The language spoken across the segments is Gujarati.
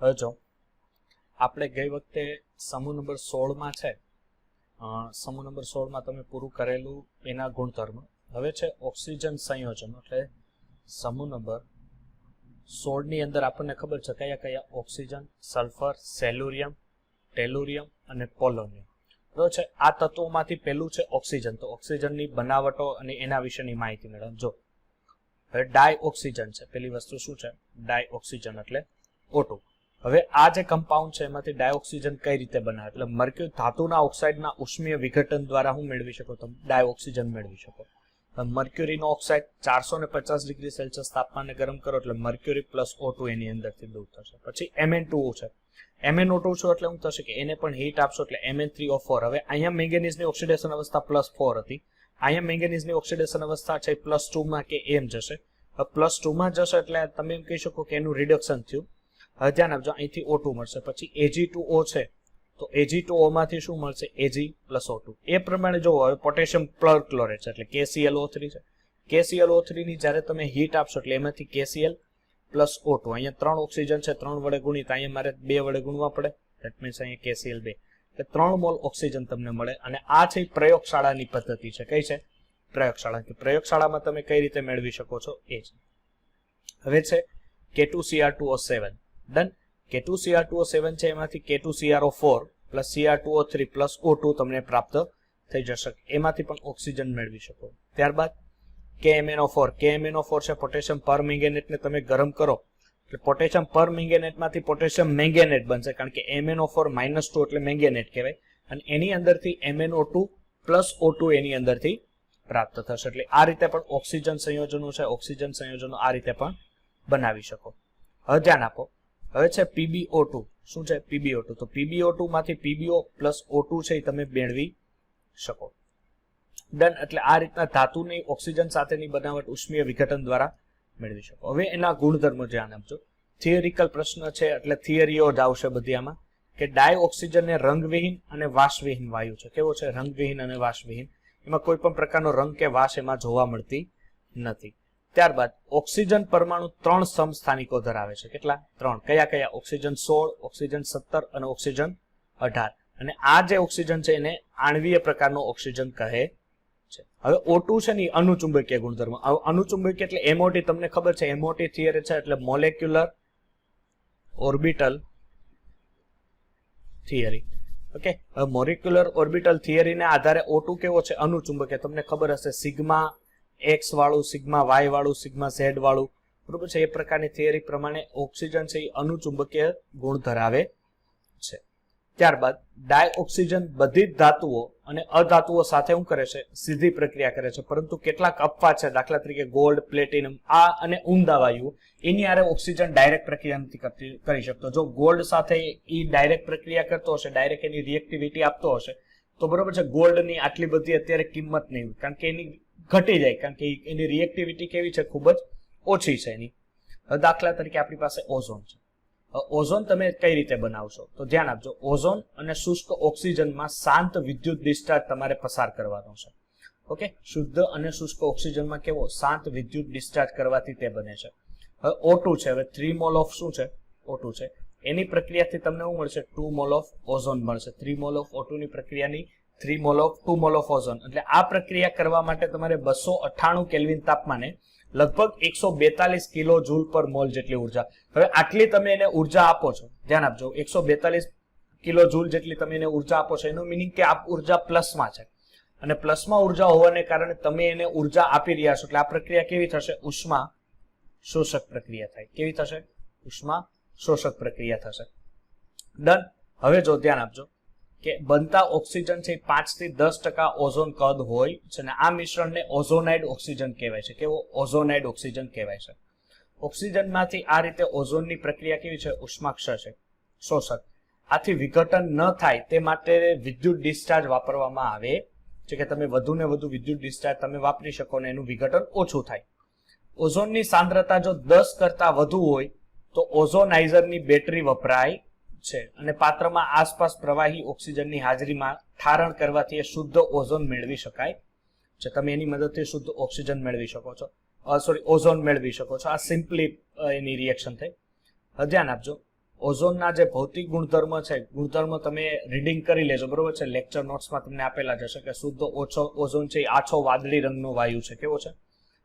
હવે જો આપણે ગઈ વખતે સમૂહ નંબર 16 માં છે, સમૂહ નંબર 16 માં તમે પૂરું કરેલું એના ગુણધર્મ. હવે છે ઓક્સિજન સંયોજન, એટલે સમૂહ નંબર 16 ની અંદર આપણને ખબર છે કયા કયા ઓક્સિજન, સલ્ફર, સેલ્યુરિયમ, ટેલુરિયમ અને પોલોનિયમ. બરોબર છે. આ તત્વોમાંથી પહેલું છે ઓક્સિજન. તો ઓક્સિજનની બનાવટો અને એના વિશેની માહિતી મેળવો. જો હવે ડાયઓક્સિજન છે, પેલી વસ્તુ શું છે? ડાયઓક્સિજન એટલે O2. હવે આ જે કમ્પાઉન્ડ છે એમાંથી ડાયોક્સિજન કઈ રીતે બને? એટલે મર્ક્યુરી ધાતુના ઓક્સાઇડના ઉષ્મીય વિઘટન દ્વારા હું મેળવી શકો? તમે ડાયોક્સિજન મેળવી શકો. મર્ક્યુરીનો ઓક્સાઇડ 450 ડિગ્રી સેલ્સિયસ તાપમાને ગરમ કરો એટલે મર્ક્યુરી પ્લસ O2 એની અંદરથી દૂર થશે. પછી Mn2O છે. MnO2 છે એટલે શું થશે કે એને પણ હીટ આપશો એટલે Mn3O4. હવે અહીંયા મેંગેનીઝની ઓક્સિડેશન અવસ્થા +4 હતી, અહીંયા મેંગેનીઝની ઓક્સિડેશન અવસ્થા છે +2 માં કે એમ જશે. હવે +2 માં જશે એટલે તમે એમ કહી શકો કે એનું રિડક્શન થયું. હવે ધ્યાન આપજો, અહીંથી O2 મળશે, પછી Ag2O છે તો Ag2O માંથી શું મળશે? Ag + O2. એ પ્રમાણે જો હવે પોટેશિયમ પરક્લોરેટ છે એટલે KClO3 છે. KClO3 ની જ્યારે તમે હીટ આપશો એટલે એમાંથી KCl + O2. અહીંયા 3 ઓક્સિજન છે, 3 વડે ગુણિત, અહીંયા મારે 2 વડે ગુણવા પડે, ધેટ મીન્સ અહીંયા KCl 2, એટલે 3 મોલ ઓક્સિજન તમને મળે. અને આ છે પ્રયોગશાળાની પદ્ધતિ છે. કઈ છે? પ્રયોગશાળા. કે પ્રયોગશાળામાં તમે કઈ રીતે મેળવી શકો છો એ છે. હવે છે K2Cr2O7. ડન. K2Cr2O7 છે, એમાંથી K2CrO4 + Cr2O3 + O2 તમને પ્રાપ્ત થઈ જશે. એમાંથી પણ ઓક્સિજન મેળવી શકો. ત્યારબાદ KMnO4. KMnO4 છે પોટેશિયમ પરમેંગેનેટને તમે ગરમ કરો એટલે પોટેશિયમ પરમેંગેનેટમાંથી પોટેશિયમ મેંગેનેટ બનશે, કારણ કે MnO4 -2 એટલે મેંગેનેટ કહેવાય. અને એની અંદરથી MnO2 + O2 એની અંદરથી પ્રાપ્ત થશે. એટલે આ રીતે પણ ઓક્સિજન સંયોજનો છે, ઓક્સિજન સંયોજનો આ રીતે પણ બનાવી શકો. હવે ધ્યાન આપો, હવે છે PbO2. શું છે PbO2? તો PbO2 માંથી PbO + O2 છે એ તમે મેળવી શકો. ડન. એટલે આ રીતના ધાતુની ઓક્સિજન સાથેની બનાવટ ઉષ્મીય વિઘટન દ્વારા મેળવી શકો. હવે એના ગુણધર્મો ધ્યાન આપજો. થિયરિકલ પ્રશ્ન છે એટલે થિયરીઓ જ આવશે બધી આમાં, કે ડાયઓક્સિજન એ રંગવિહીન અને વાસવિહીન વાયુ છે. કેવો છે? રંગવિહીન અને વાસવિહીન. એમાં કોઈ પણ પ્રકારનો રંગ કે વાસ એમાં જોવા મળતી નથી. ત્યારબાદ ઓક્સિજન પરમાણુ 3 સમસ્થાનિકો ધરાવે છે. કેટલા? 3. કયા કયા? ઓક્સિજન 16, ઓક્સિજન 17 અને ઓક્સિજન 18. અને આ જે ઓક્સિજન છે એને આણ્વીય પ્રકારનો ઓક્સિજન કહે છે. હવે O2 છે ને અનુચુંબકીય ગુણધર્મ. અનુચુંબકીય એટલે MOT. તમને ખબર છે MOT થિયરી છે એટલે મોલેક્યુલર ઓર્બિટલ થિયરી. ઓકે. હવે મોલેક્યુલર ઓર્બિટલ થિયરીના આધારે O2 કેવો છે? અનુચુંબકીય. તમને ખબર હશે સિગ્મા X વાળું, સિગ્મા Y વાળું, સિગ્મા Z વાળું, બરોબર છે. એ પ્રકારની થિયરી પ્રમાણે ઓક્સિજન છે એ અનુચુંબકીય ગુણ ધરાવે છે. ત્યારબાદ ડાયઓક્સિજન બધી જ ધાતુઓ અને અધાતુઓ સાથે શું કરે છે? સીધી પ્રક્રિયા કરે છે. પરંતુ કેટલાક અપવાદ છે, દાખલા તરીકે ગોલ્ડ, પ્લેટિનમ, આ અને ઊંડા વાયુઓ, એની આરે ઓક્સિજન ડાયરેક્ટ પ્રક્રિયા નથી કરી શકતો. જો ગોલ્ડ સાથે એ ડાયરેક્ટ પ્રક્રિયા કરતો હશે, ડાયરેક્ટ એની રિએક્ટિવિટી આપતો હશે, તો બરોબર છે ગોલ્ડની આટલી બધી અત્યારે કિંમત નહીં હોય, કારણ કે એની ઘટી જાય, કારણ કે એની રિએક્ટિવિટી કેવી છે? ખૂબ જ ઓછી છે એની. દાખલા તરીકે આપણી પાસે ઓઝોન છે. ઓઝોન તમે કઈ રીતે બનાવશો? તો ધ્યાન આપજો, ઓઝોન અને શુષ્ક ઓક્સિજનમાં શાંત વિદ્યુત ડિસ્ચાર્જ તમારે પસાર કરવાનો છે. ઓકે. શુદ્ધ અને શુષ્ક ઓક્સિજનમાં કેવો? શાંત વિદ્યુત ડિસ્ચાર્જ કરવાથી તે બને છે. હવે O2 છે, હવે 3 મોલ ઓફ શું છે? O2 છે. એની પ્રક્રિયાથી તમને શું મળશે? 2 મોલ ઓફ ઓઝોન મળશે. 3 મોલ ઓફ O2 ની પ્રક્રિયાની 2 મોલ ઓફ ઓઝોન. એટલે આ પ્રક્રિયા કરવા માટે તમારે 298 કેલ્વિન તાપમાને લગભગ 142 કિલો જૂલ પર મોલ જેટલી ઉર્જા. હવે આટલી તમે એને ઉર્જા આપો છો, ધ્યાન આપજો, 142 કિલો જૂલ જેટલી તમે એને ઉર્જા આપો છો, એનું મિનિંગ કે આ ઉર્જા પ્લસમાં છે. અને પ્લસમાં ઉર્જા હોવાને કારણે તમે એને ઉર્જા આપી રહ્યા છો. એટલે આ પ્રક્રિયા કેવી થશે? ઉષ્મા શોષક પ્રક્રિયા થાય. કેવી થશે? ઉષ્મા શોષક પ્રક્રિયા થશે. ડન. હવે જો ધ્યાન આપજો કે બનતા ઓક્સિજન છે 5 થી 10% ઓઝોન કદ હોય છે, અને આ મિશ્રણને ઓઝોનાઇડ ઓક્સિજન કહેવાય છે. કેવો? ઓઝોનાઇડ ઓક્સિજન કહેવાય છે. ઓક્સિજનમાંથી આ રીતે ઓઝોનની પ્રક્રિયા કેવી છે? ઉષ્માક્ષ છે, શોષક. આથી વિઘટન ન થાય તે માટે વિદ્યુત ડિસ્ચાર્જ વાપરવામાં આવે છે, કે તમે વધુ ને વધુ વિદ્યુત ડિસ્ચાર્જ તમે વાપરી શકો ને એનું વિઘટન ઓછું થાય. ઓઝોનની સાંદ્રતા જો 10 કરતા વધુ હોય તો ઓઝોનાઇઝરની બેટરી વપરાય છે, અને પાત્રમાં આસપાસ પ્રવાહી ઓક્સિજનની હાજરીમાં ઠારણ કરવાથી શુદ્ધ ઓઝોન મેળવી શકાય છે. તમે એની મદદથી શુદ્ધ ઓક્સિજન મેળવી શકો છો, ઓઝોન મેળવી શકો છો. આ સિમ્પલી એની રિએક્શન થઈ. ધ્યાન આપજો, ઓઝોનના જે ભૌતિક ગુણધર્મ છે, ગુણધર્મ તમે રીડિંગ કરી લેજો, બરોબર છે. લેક્ચર નોટ્સમાં તમને આપેલા જ હશે કે શુદ્ધ ઓઝોન છે એ આછો વાદળી રંગનો વાયુ છે. કેવો છે?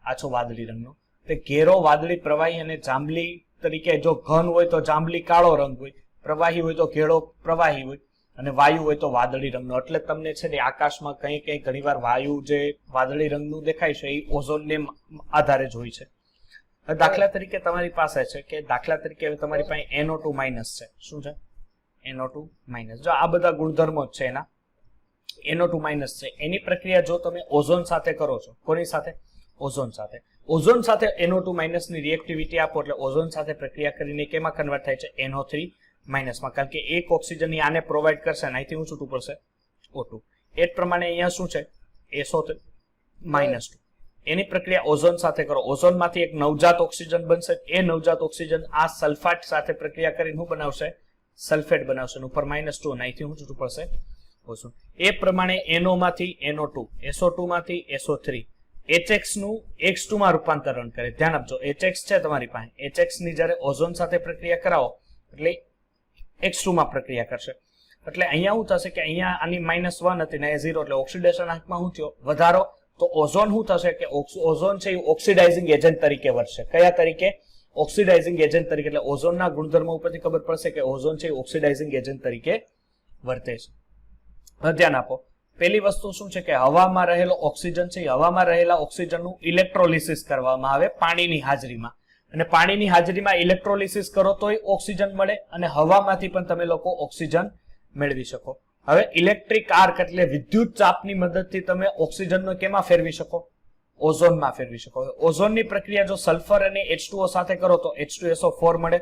આછો વાદળી રંગનો. તે ઘેરો વાદળી પ્રવાહી અને જાંબલી તરીકે, જો ઘન હોય તો જાંબલી કાળો રંગ હોય, પ્રવાહી હોય તો ઘેરો પ્રવાહી હોય, અને વાયુ હોય તો વાદળી રંગનો. એટલે તમને છે ને આકાશમાં કઈ કઈ ઘણીવાર વાયુ જે વાદળી રંગનું દેખાય છે એ ઓઝોનને આધારે જ હોય છે. દાખલા તરીકે તમારી પાસે છે કે દાખલા તરીકે હવે તમારી પાસે NO2 માઇનસ છે. શું છે? NO2 minus. જો આ બધા ગુણધર્મો જ છે એના, NO2 માઇનસ છે, એની પ્રક્રિયા જો તમે ઓઝોન સાથે કરો છો, કોની સાથે? ઓઝોન સાથે. ઓઝોન સાથે NO2 માઇનસ ની રિએક્ટિવિટી આપો એટલે ઓઝોન સાથે પ્રક્રિયા કરીને કેમાં કન્વર્ટ થાય છે? NO3 માઇનસમાં. કારણ કે એક ઓક્સિજન આને પ્રોવાઈડ કરશે અને અહીંથી હું છૂટું પડશે O2. એ જ પ્રમાણે અહીંયા શું છે? SO3 minus 2. એની પ્રક્રિયા ઓઝોન સાથે કરો. ઓઝોનમાંથી એક નવજાત ઓક્સિજન બનશે. એ નવજાત ઓક્સિજન આ સલ્ફાટ સાથે પ્રક્રિયા કરીને શું બનાવશે? સલ્ફેટ બનાવશે. ઉપર -2 અને અહીંથી શું છૂટું પડશે? ઓઝોન. એ પ્રમાણે NO માંથી NO2, SO2 માંથી SO3, HX નું X2 માં રૂપાંતરણ કરે. ધ્યાન આપજો, HX છે તમારી પાસે, HX ની જ્યારે ઓઝોન સાથે પ્રક્રિયા કરાવો એટલે X2 માં પ્રક્રિયા કરશે. એટલે અહીંયા શું થશે કે અહીંયા આની -1 હતી ને એ 0, એટલે ઓક્સિડેશન આંકમાં શું થયો? વધારો. તો ઓઝોન શું થશે કે ઓઝોન છે એ ઓક્સિડાઇઝિંગ એજન્ટ તરીકે વર્તશે. કયા તરીકે? ઓક્સિડાઇઝિંગ એજન્ટ તરીકે. એટલે ઓઝોનના ગુણધર્મો ઉપરથી ખબર પડશે કે ઓઝોન છે એ ઓક્સિડાઇઝિંગ એજન્ટ તરીકે વર્તે છે. હવે ધ્યાન આપો, પહેલી વસ્તુ શું છે કે હવામાં રહેલો ઓક્સિજન છે, હવામાં રહેલા ઓક્સિજનનું ઇલેક્ટ્રોલિસિસ કરવામાં આવે પાણીની હાજરીમાં. અને પાણીની હાજરીમાં ઇલેક્ટ્રોલિસિસ કરો તોય ઓક્સિજન મળે, અને હવામાંથી પણ તમે લોકો ઓક્સિજન મેળવી શકો. હવે ઇલેક્ટ્રિક આર્ક એટલે વિદ્યુત ચાપની મદદથી તમે ઓક્સિજનનો કેમાં ફેરવી શકો? ઓઝોનમાં ફેરવી શકો. ઓઝોનની પ્રક્રિયા જો સલ્ફર અને H2O સાથે કરો તો H2SO4 મળે.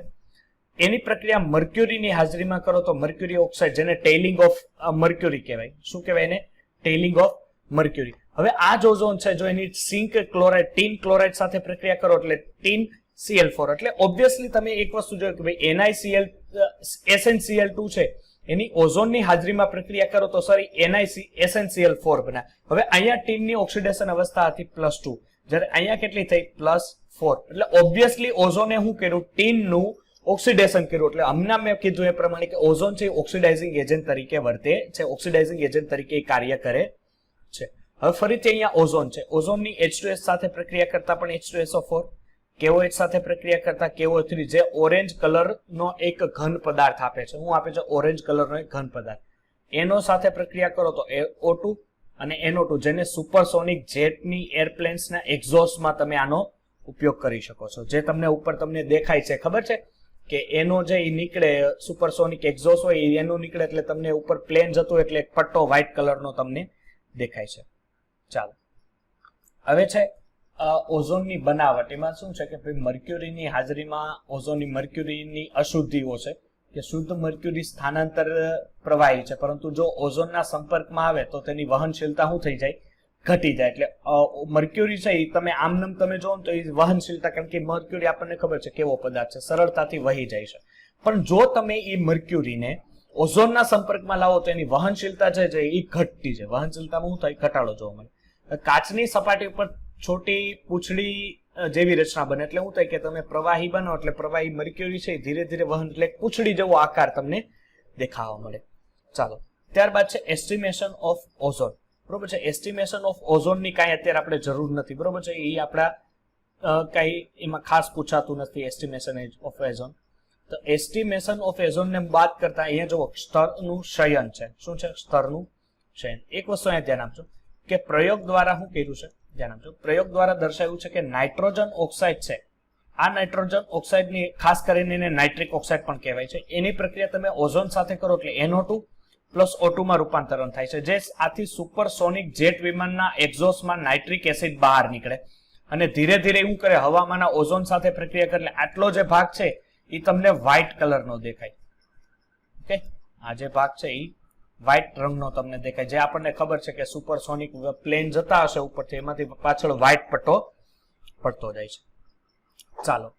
એની પ્રક્રિયા મર્ક્યુરીની હાજરીમાં કરો તો મર્ક્યુરી ઓક્સાઇડ, જેને ટેઇલિંગ ઓફ મર્ક્યુરી કહેવાય. શું કહેવાય એને? ટેઇલિંગ ઓફ મર્ક્યુરી. હવે આ જ ઓઝોન છે, જો એની સિંક ક્લોરાઇડ, ટીન ક્લોરાઇડ સાથે પ્રક્રિયા કરો એટલે ટીન Cl4. એટલે ઓબ્વિયસલી તમે એક વસ્તુ જોયું કે ભાઈ NiCl SnCl2 છે, એની ઓઝોનની હાજરીમાં પ્રક્રિયા કરો તો સોરી SnCl4 બને. હવે અહીંયા ટીનની ઓક્સિડેશન અવસ્થા હતી +2, જ્યારે અહીંયા કેટલી થઈ? +4. એટલે ઓબ્વિયસલી ઓઝોને શું કર્યું? ટીનનું ઓક્સિડેશન કર્યું. એટલે હમણાં મેં કીધું એ પ્રમાણે કે ઓઝોન છે ઓક્સિડાઇઝિંગ એજન્ટ તરીકે વર્તે છે, ઓક્સિડાઇઝિંગ એજન્ટ તરીકે કાર્ય કરે છે. હવે ફરીથી અહીંયા ઓઝોન છે, ઓઝોનની H2S સાથે પ્રક્રિયા કરતા પણ H2SO4, KOH સાથે પ્રક્રિયા કરતા KO3, જે ઓરેન્જ કલરનો એક ઘન પદાર્થ આપે છે. શું આપે છે? ઓરેન્જ કલરનો એક ઘન પદાર્થ. NO સાથે પ્રક્રિયા કરો તો O2 અને NO2, જેને સુપરસોનિક જેટની એરપ્લેન્સના એક્ઝોસ્ટમાં તમે આનો ઉપયોગ કરી શકો છો. જે તમને ઉપર તમને દેખાય છે, ખબર છે કે એનો જે નીકળે સુપરસોનિક એક્ઝોસ્ટ હોય એનો નીકળે એટલે તમને ઉપર પ્લેન જતું એટલે એક પટ્ટો વ્હાઇટ કલરનો તમને દેખાય છે. ચાલો, હવે છે ઓઝોનની બનાવટ. એમાં શું છે કે ભાઈ મર્ક્યુરીની હાજરીમાં ઓઝોનની મર્ક્યુરીની અશુદ્ધિઓ છે કે શુદ્ધ મર્ક્યુરી સ્થાનાંતર પ્રવાહી છે, પરંતુ જો ઓઝોનના સંપર્કમાં આવે તો તેની વહનશીલતા શું થઈ જાય? ઘટી જાય. એટલે મર્ક્યુરી છે એ તમે આમનામ તમે જોવો ને તો એ વહનશીલતા, કારણ કે મર્ક્યુરી આપણને ખબર છે કેવો પદાર્થ છે, સરળતાથી વહી જાય છે. પણ જો તમે એ મર્ક્યુરીને ઓઝોનના સંપર્કમાં લાવો તો એની વહનશીલતા છે એ ઘટતી છે. વહનશીલતામાં શું થાય? ઘટાડો જોવા મળે. કાચની સપાટી ઉપર છોટી પૂંછડી જેવી રચના બને એટલે શું થાય કે તમે પ્રવાહી બનો એટલે પ્રવાહી મર્ક્યુરી છે ધીરે ધીરે વહન એટલે પૂંછડી જેવો આકાર તમને દેખાવા મળે. ચાલો, ત્યારબાદ છે એસ્ટિમેશન ઓફ ઓઝોન. બરોબર છે. એસ્ટિમેશન ઓફ ઓઝોનની કાંઈ અત્યારે આપણે જરૂર નથી. બરોબર છે. એ આપણા કાંઈ એમાં ખાસ પૂછાતું નથી. Estimation of ozone. તો એસ્ટિમેશન ઓફ ઓઝોનને બાદ કરતા અહીંયા જો સ્તરનું શયન છે. શું છે? સ્તરનું શયન. એક વસ્તુ અહીંયા ધ્યાન આપજો કે પ્રયોગ દ્વારા શું કર્યું છે? ધ્યાન આપજો. પ્રયોગ દ્વારા દર્શાવ્યું છે કે નાઇટ્રોજન ઓક્સાઇડ છે, આ નાઇટ્રોજન ઓક્સાઇડની ખાસ કરીને એને નાઇટ્રિક ઓક્સાઇડ પણ કહેવાય છે, એની પ્રક્રિયા તમે ઓઝોન સાથે કરો એટલે NO2 + O2 માં રૂપાંતરણ થાય છે. જે આથી સુપરસોનિક જેટ વિમાનના એક્ઝોસ્ટમાં નાઇટ્રિક એસિડ બહાર નીકળે અને ધીરે ધીરે એવું કરે હવામાંના ઓઝોન સાથે પ્રક્રિયા કરે એટલે આટલો જે ભાગ છે એ તમને વ્હાઇટ કલરનો દેખાય. ઓકે, આ જે ભાગ છે એ વ્હાઇટ રંગનો તમને દેખાય. જે આપણને ખબર છે કે સુપરસોનિક પ્લેન જતા હશે ઉપરથી, એમાંથી પાછળ વ્હાઇટ પટ્ટો પડતો જાય છે. ચાલો,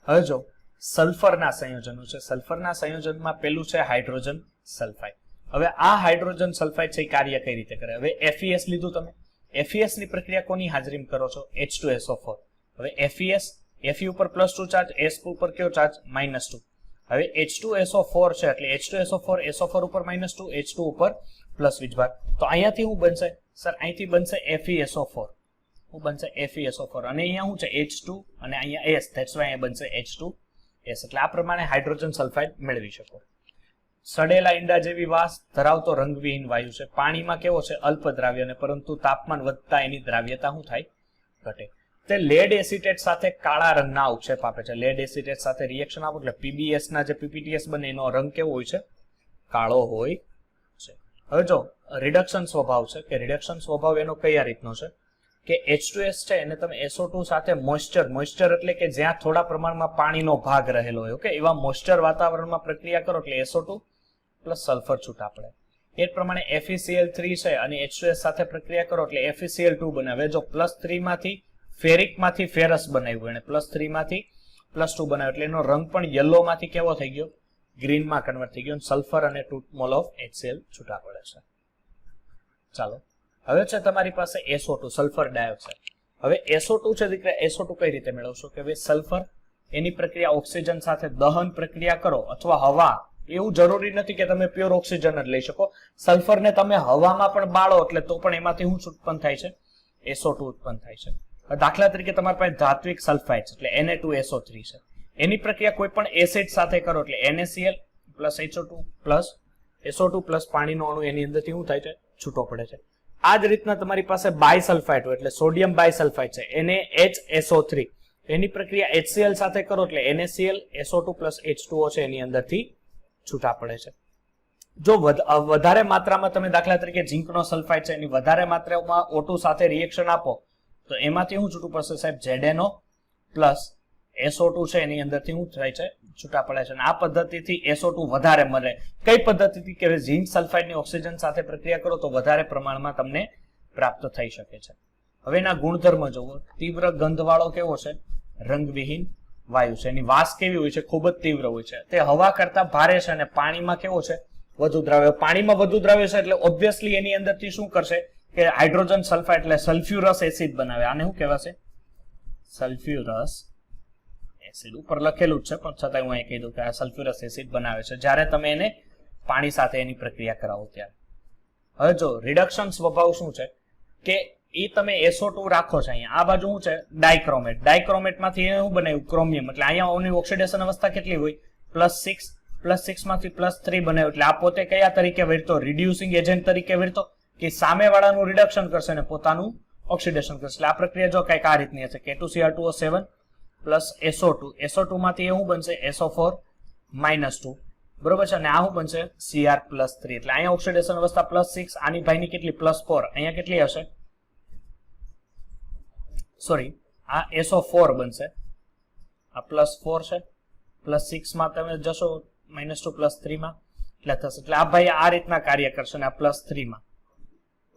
હવે જો સલ્ફરના સંયોજનો છે. સલ્ફરના સંયોજનમાં પેલું છે હાઇડ્રોજન સલ્ફાઇડ. હવે આ હાઇડ્રોજન સલ્ફાઇડ છે એ કાર્ય કઈ રીતે કરે? હવે FeS લીધું તમે. FeS ની પ્રક્રિયા કોની હાજરીમાં કરો છો? H2SO4. હવે FeS, Fe ઉપર +2 ચાર્જ, S ઉપર કયો ચાર્જ? -2. હવે H2SO4 છે એટલે H2SO4 SO4 ઉપર -2 H2 ઉપર પ્લસ વીજભાર. તો અહીંયાથી શું બનશે સર? અહીંથી બનશે FeSO4. શું બનશે? FeSO4. અને અહીંયા શું છે? H2 અને અહીંયા S, ધેટ્સ વાય અહીંયા બનશે H2S. એટલે આ પ્રમાણે હાઇડ્રોજન સલ્ફાઇડ મેળવી શકો. સડેલા ઈંડા જેવી વાસ ધરાવતો રંગવિહીન વાયુ છે. પાણીમાં કેવો છે? અલ્પ દ્રાવ્ય, અને પરંતુ તાપમાન વધતા એની દ્રાવ્યતા શું થાય? ઘટે. તે લેડ એસિટેટ સાથે કાળા રંગના ઉક્ષેપ આપે છે. લેડ એસિટેટ સાથે રિએક્શન આપો એટલે PbS ના જે PPTS બને એનો રંગ કેવો હોય છે? કાળો હોય છે. હવે જો રિડક્શન સ્વભાવ છે, કે રિડક્શન સ્વભાવ એનો કયા રીતનો છે કે H2S છે એને તમે SO2 સાથે મોઇસ્ચર એટલે કે જ્યાં થોડા પ્રમાણમાં પાણીનો ભાગ રહેલો હોય, ઓકે, એવા મોઇસ્ચર વાતાવરણમાં પ્રક્રિયા કરો એટલે SO2 પ્લસ સલ્ફર છૂટા પડે. એ જ પ્રમાણે FeCl3 છે અને H2S સાથે પ્રક્રિયા કરો એટલે FeCl2 બનાવે. જો +3 માંથી ફેરિક માંથી ફેરસ બનાવ્યું અને +3 માંથી +2 બનાવ્યું એટલે એનો રંગ પણ યલો માંથી કેવો થઈ ગયો? ગ્રીન માં કન્વર્ટ થઈ ગયો. સલ્ફર અને 2 મોલ ઓફ HCl છૂટા પડે છે. ચાલો હવે છે તમારી પાસે SO2 સલ્ફર ડાયોક્સાઇડ. હવે SO2 છે દીકરા, SO2 કઈ રીતે મેળવશો કે ભાઈ સલ્ફર એની પ્રક્રિયા ઓક્સિજન સાથે દહન પ્રક્રિયા કરો અથવા હવા, એવું જરૂરી નથી કે તમે પ્યોર ઓક્સિજન જ લઈ શકો. સલ્ફરને તમે હવામાં પણ બાળો એટલે તો પણ એમાંથી શું ઉત્પન્ન થાય છે? SO2 ઉત્પન્ન થાય છે. દાખલા તરીકે તમારી પાસે ધાત્વિક સલ્ફાઇડ એટલે Na2SO3 છે. એની પ્રક્રિયા કોઈ પણ એસિડ સાથે કરો એટલે NaCl SO2 પ્લસ પાણીનો અણુ એની અંદરથી શું થાય છે? છૂટો પડે છે. આ જ રીતના તમારી પાસે બાયસલ્ફાઇડ હોય એટલે સોડિયમ બાયસલ્ફાઇડ છે NaHSO3. એની પ્રક્રિયા HCl સાથે કરો એટલે NaCl SO2 પ્લસ H2O છે એની અંદરથી છૂટા પડે છે. જો વધારે માત્રામાં તમે દાખલા તરીકે ઝીંકનો સલ્ફાઇડ છે એની વધારે માત્રામાં O2 સાથે રિએક્શન આપો તો એમાંથી શું છૂટું પડશે સાહેબ? ZNO પ્લસ SO2 છે એની અંદરથી શું થાય છે? છૂટા પડે છે. અને આ પદ્ધતિથી SO2 વધારે મળે. કઈ પદ્ધતિથી કે ઝીંક સલ્ફાઇડની ઓક્સિજન સાથે પ્રક્રિયા કરો તો વધારે પ્રમાણમાં તમને પ્રાપ્ત થઈ શકે છે. હવે એના ગુણધર્મ જોવો. તીવ્ર ગંધવાળો કેવો છે? રંગવિહીન વાયુ છે. એની વાસ કેવી હોય છે? ખૂબ જ તીવ્ર હોય છે. તે હવા કરતા ભારે છે અને પાણીમાં કેવો છે? વધુ દ્રાવ્ય. પાણીમાં વધુ દ્રાવ્ય છે એટલે ઓબ્વિયસલી એની અંદરથી શું કરશે કે હાઇડ્રોજન સલ્ફાઇડ એટલે સલ્ફ્યુરસ એસિડ બનાવે. આને શું કહેવાશે? સલ્ફ્યુરસ એસિડ. ઉપર લખેલું જ છે પણ છતાં હું અહીં કહી દઉં કે આ સલ્ફ્યુરસ એસિડ બનાવે છે જ્યારે તમે એને પાણી સાથે એની પ્રક્રિયા કરાવો ત્યારે. હવે જો રિડક્શન સ્વભાવ શું છે કે એ તમે SO2 રાખો છો અહીંયા, આ બાજુ શું છે? ડાયક્રોમેટ. ડાયક્રોમેટમાંથી શું બનાવ્યું? ક્રોમિયમ. એટલે અહીંયા ઓની ઓક્સિડેશન અવસ્થા કેટલી હોય? +6 માંથી +3 બનાવ્યું. એટલે આ પોતે કયા તરીકે વર્તો? રિડ્યુસિંગ એજન્ટ તરીકે વર્તો કે સામેવાળાનું રિડક્શન કરશે અને પોતાનું ઓક્સિડેશન કરશે. એટલે આ પ્રક્રિયા જો કંઈક આ રીતની હશે K2Cr2O7 પ્લસ SO2. SO2 માંથી શું બનશે? SO4 -2. બરોબર છે. અને આ શું બનશે? Cr+3. એટલે અહીંયા ઓક્સિડેશન અવસ્થા +6, આની ભાઈની કેટલી? +4. અહીંયા કેટલી હશે? સોરી, આ SO4 બનશે. આ +4 છે. +6 માં તમે જશો -2 +3 માં એટલે થશે. એટલે આ ભાઈ આ રીતના કાર્ય કરશે અને આ +3 માં.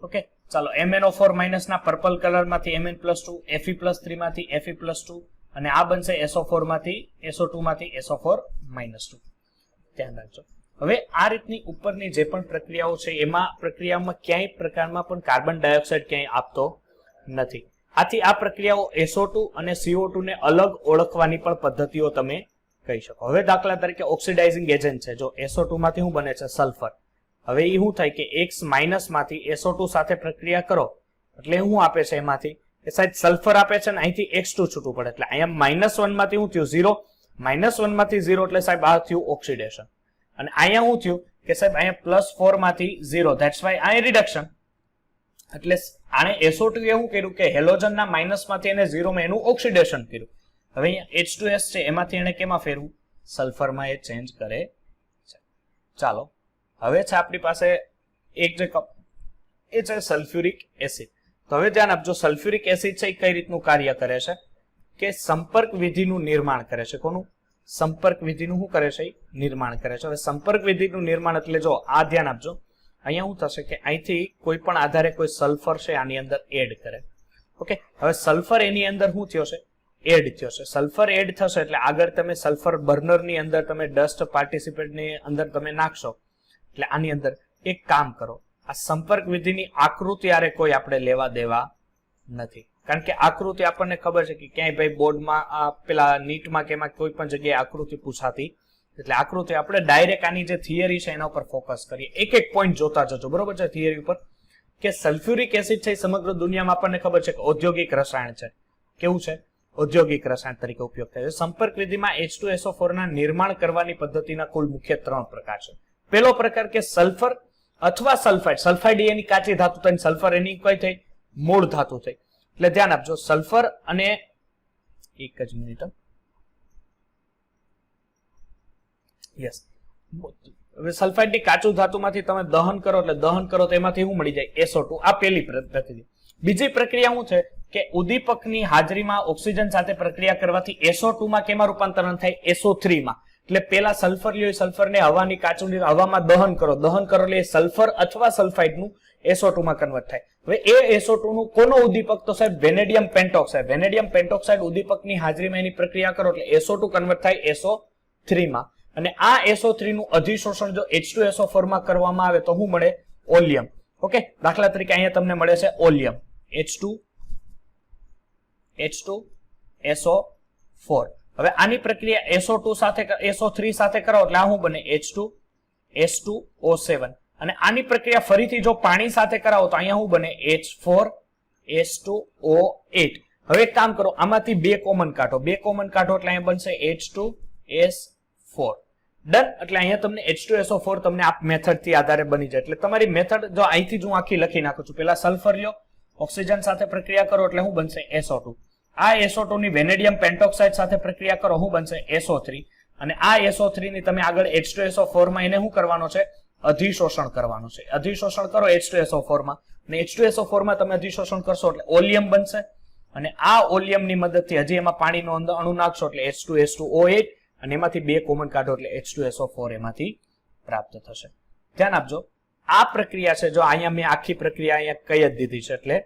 ઓકે, ચાલો MnO4 માઇનસ ના પર્પલ કલર માંથી Mn+2, Fe+3 માંથી Fe+2 અને આ બનશે SO4 માંથી SO2 માંથી SO4 -2. ધ્યાન રાખજો. હવે આ રીતની ઉપરની જે પણ પ્રક્રિયાઓ છે એમાં પ્રક્રિયામાં ક્યાંય પ્રકારમાં પણ કાર્બન ડાયોક્સાઇડ ક્યાંય આપતો નથી. આથી આ પ્રક્રિયાઓ SO2 અને CO2 ને અલગ ઓળખવાની પણ પદ્ધતિઓ તમે કહી શકો. હવે દાખલા તરીકે ઓક્સિડાઇઝિંગ એજન્ટ છે. જો SO2 માંથી શું બને છે? સલ્ફર. હવે એ શું થાય કે X માઇનસ માંથી SO2 સાથે પ્રક્રિયા કરો એટલે શું આપે છે? એમાંથી એ સાહેબ સલ્ફર આપે છે ને અહીંથી X2 છૂટું પડે એટલે અહીંયા -1 માંથી શું થયું? 0. -1 માંથી 0 એટલે સાહેબ આ થયું ઓક્સિડેશન. અને અહીંયા શું થયું કે સાહેબ અહીંયા +4 માંથી 0, ધેટ્સ વાય અહીંયા રિડક્શન. એટલે આને SO2 એવું કર્યું કે હેલોજનના માઇનસ માંથી એને 0 માં એનું ઓક્સિડેશન કર્યું. હવે અહીંયા H2S છે એમાંથી એને કેમાં ફેરવું? સલ્ફરમાં એ ચેન્જ કરે છે. ચાલો હવે છે આપણી પાસે એક જે એ છે સલ્ફ્યુરિક એસિડ. તો હવે ધ્યાન આપજો, સલ્ફ્યુરિક એસિડ છે એ કઈ રીતનું કાર્ય કરે છે કે સંપર્ક વિધિનું નિર્માણ કરે છે. કોનું? સંપર્ક વિધિનું શું કરે છે? નિર્માણ કરે છે. હવે સંપર્ક વિધિનું નિર્માણ એટલે જો આ ધ્યાન આપજો, અહીંયા શું થશે કે અહીંથી કોઈ પણ આધારે કોઈ સલ્ફર છે આની અંદર એડ કરે. ઓકે, હવે સલ્ફર એની અંદર શું થયો છે? એડ થયો છે. સલ્ફર એડ થશે એટલે આગળ તમે સલ્ફર બર્નરની અંદર તમે ડસ્ટ પાર્ટિસિપેટની અંદર તમે નાખશો એટલે આની અંદર એક કામ કરો, આ સંપર્ક વિધિની આકૃતિ આરે કોઈ આપણે લેવા દેવા નથી. કારણ કે આકૃતિ આપણને ખબર છે કે ક્યાંય ભાઈ બોર્ડમાં પેલા નીટમાં કે એમાં કોઈ પણ જગ્યાએ આકૃતિ પૂછાતી એટલે આકૃતિ આપણે ડાયરેક્ટ આની જે થિયરી છે એના ઉપર ફોકસ કરીએ, એક એક પોઈન્ટ જોતા જજો, બરોબર છે. થિયરી ઉપર કે સલ્ફ્યુરિક એસિડ છે સમગ્ર દુનિયામાં આપણને ખબર છે કે ઔદ્યોગિક રસાયણ છે. કેવું છે? ઔદ્યોગિક રસાયણ તરીકે ઉપયોગ થાય છે. સંપર્ક વિધિમાં H2SO4 ના નિર્માણ કરવાની પદ્ધતિના કુલ મુખ્ય 3 પ્રકાર છે. પહેલો પ્રકાર કે સલ્ફર અથવા સલ્ફાઇડ. સલ્ફાઇડ એની કાચી ધાતુ થઈ, સલ્ફર એની કઈ થઈ? મૂળ ધાતુ થઈ. એટલે ધ્યાન આપજો, સલ્ફર અને એક જ મિનિટ, યસ, હવે સલ્ફાઇડ ની કાચું ધાતુમાંથી તમે દહન કરો, એટલે દહન કરો તો એમાંથી શું મળી જાય? SO2. આ પહેલી પદ્ધતિ. બીજી પ્રક્રિયા શું છે કે ઉદ્દીપકની હાજરીમાં ઓક્સિજન સાથે પ્રક્રિયા કરવાથી SO2 માં કેમાં રૂપાંતરણ થાય? SO3 માં. એટલે પેલા સલ્ફર લ્યો, સલ્ફરને હવાની કાચું હવામાં દહન કરો એટલે સલ્ફર અથવા સલ્ફાઇડનું SO2 માં કન્વર્ટ થાય. હવે એ SO2 નું કોનો ઉદ્દીપક? તો સાહેબ વેનેડિયમ પેન્ટોક્સાઇડ. વેનેડિયમ પેન્ટોક્સાઇડ ઉદ્દીપકની હાજરીમાં એની પ્રક્રિયા કરો એટલે SO2 કન્વર્ટ થાય SO3 માં. અને આ SO3 નું અધિશોષણ જો H2SO4 માં કરવામાં આવે તો શું મળે? ઓલિયમ. ઓકે, દાખલા તરીકે અહીંયા તમને મળે છે ઓલિયમ, H2SO4. હવે આની પ્રક્રિયા SO2 સાથે SO3 સાથે કરો એટલે આ શું બને? H2S2O7. અને આની પ્રક્રિયા ફરીથી જો પાણી સાથે કરાવો તો અહીંયા શું બને? H4S2O8. હવે એક કામ કરો, આમાંથી 2 કોમન કાઢો, 2 કોમન કાઢો એટલે અહીંયા બનશે H2S4. ડન. એટલે અહીંયા તમને H2SO4 તમને આ મેથડ થી આધારે બની જાય. એટલે તમારી મેથડ જો અહીંથી જ હું આખી લખી નાખું છું. પેલા સલ્ફર લ્યો, ઓક્સિજન સાથે પ્રક્રિયા કરો એટલે શું બનશે? SO2. આ SO2 ની વેનેડિયમ પેન્ટોક્સાઇડ સાથે પ્રક્રિયા કરો, શું બનશે? SO3. અને આ SO3 ની તમે આગળ H2SO4 માં એને શું કરવાનો છે? અધિશોષણ કરવાનું છે. અધિશોષણ કરો H2SO4 માં, અને H2SO4 માં તમે અધિશોષણ કરશો એટલે ઓલિયમ બનશે. અને આ ઓલિયમ ની મદદથી હજી એમાં પાણીનો અણુ નાખશો એટલે H2S2O8, અને એમાંથી 2 કોમન કાઢો એટલે H2SO4 એમાંથી પ્રાપ્ત થશે. ધ્યાન આપજો, આ પ્રક્રિયા છે જો અહીંયા મેં આખી પ્રક્રિયા અહીંયા કહી જ દીધી છે, એટલે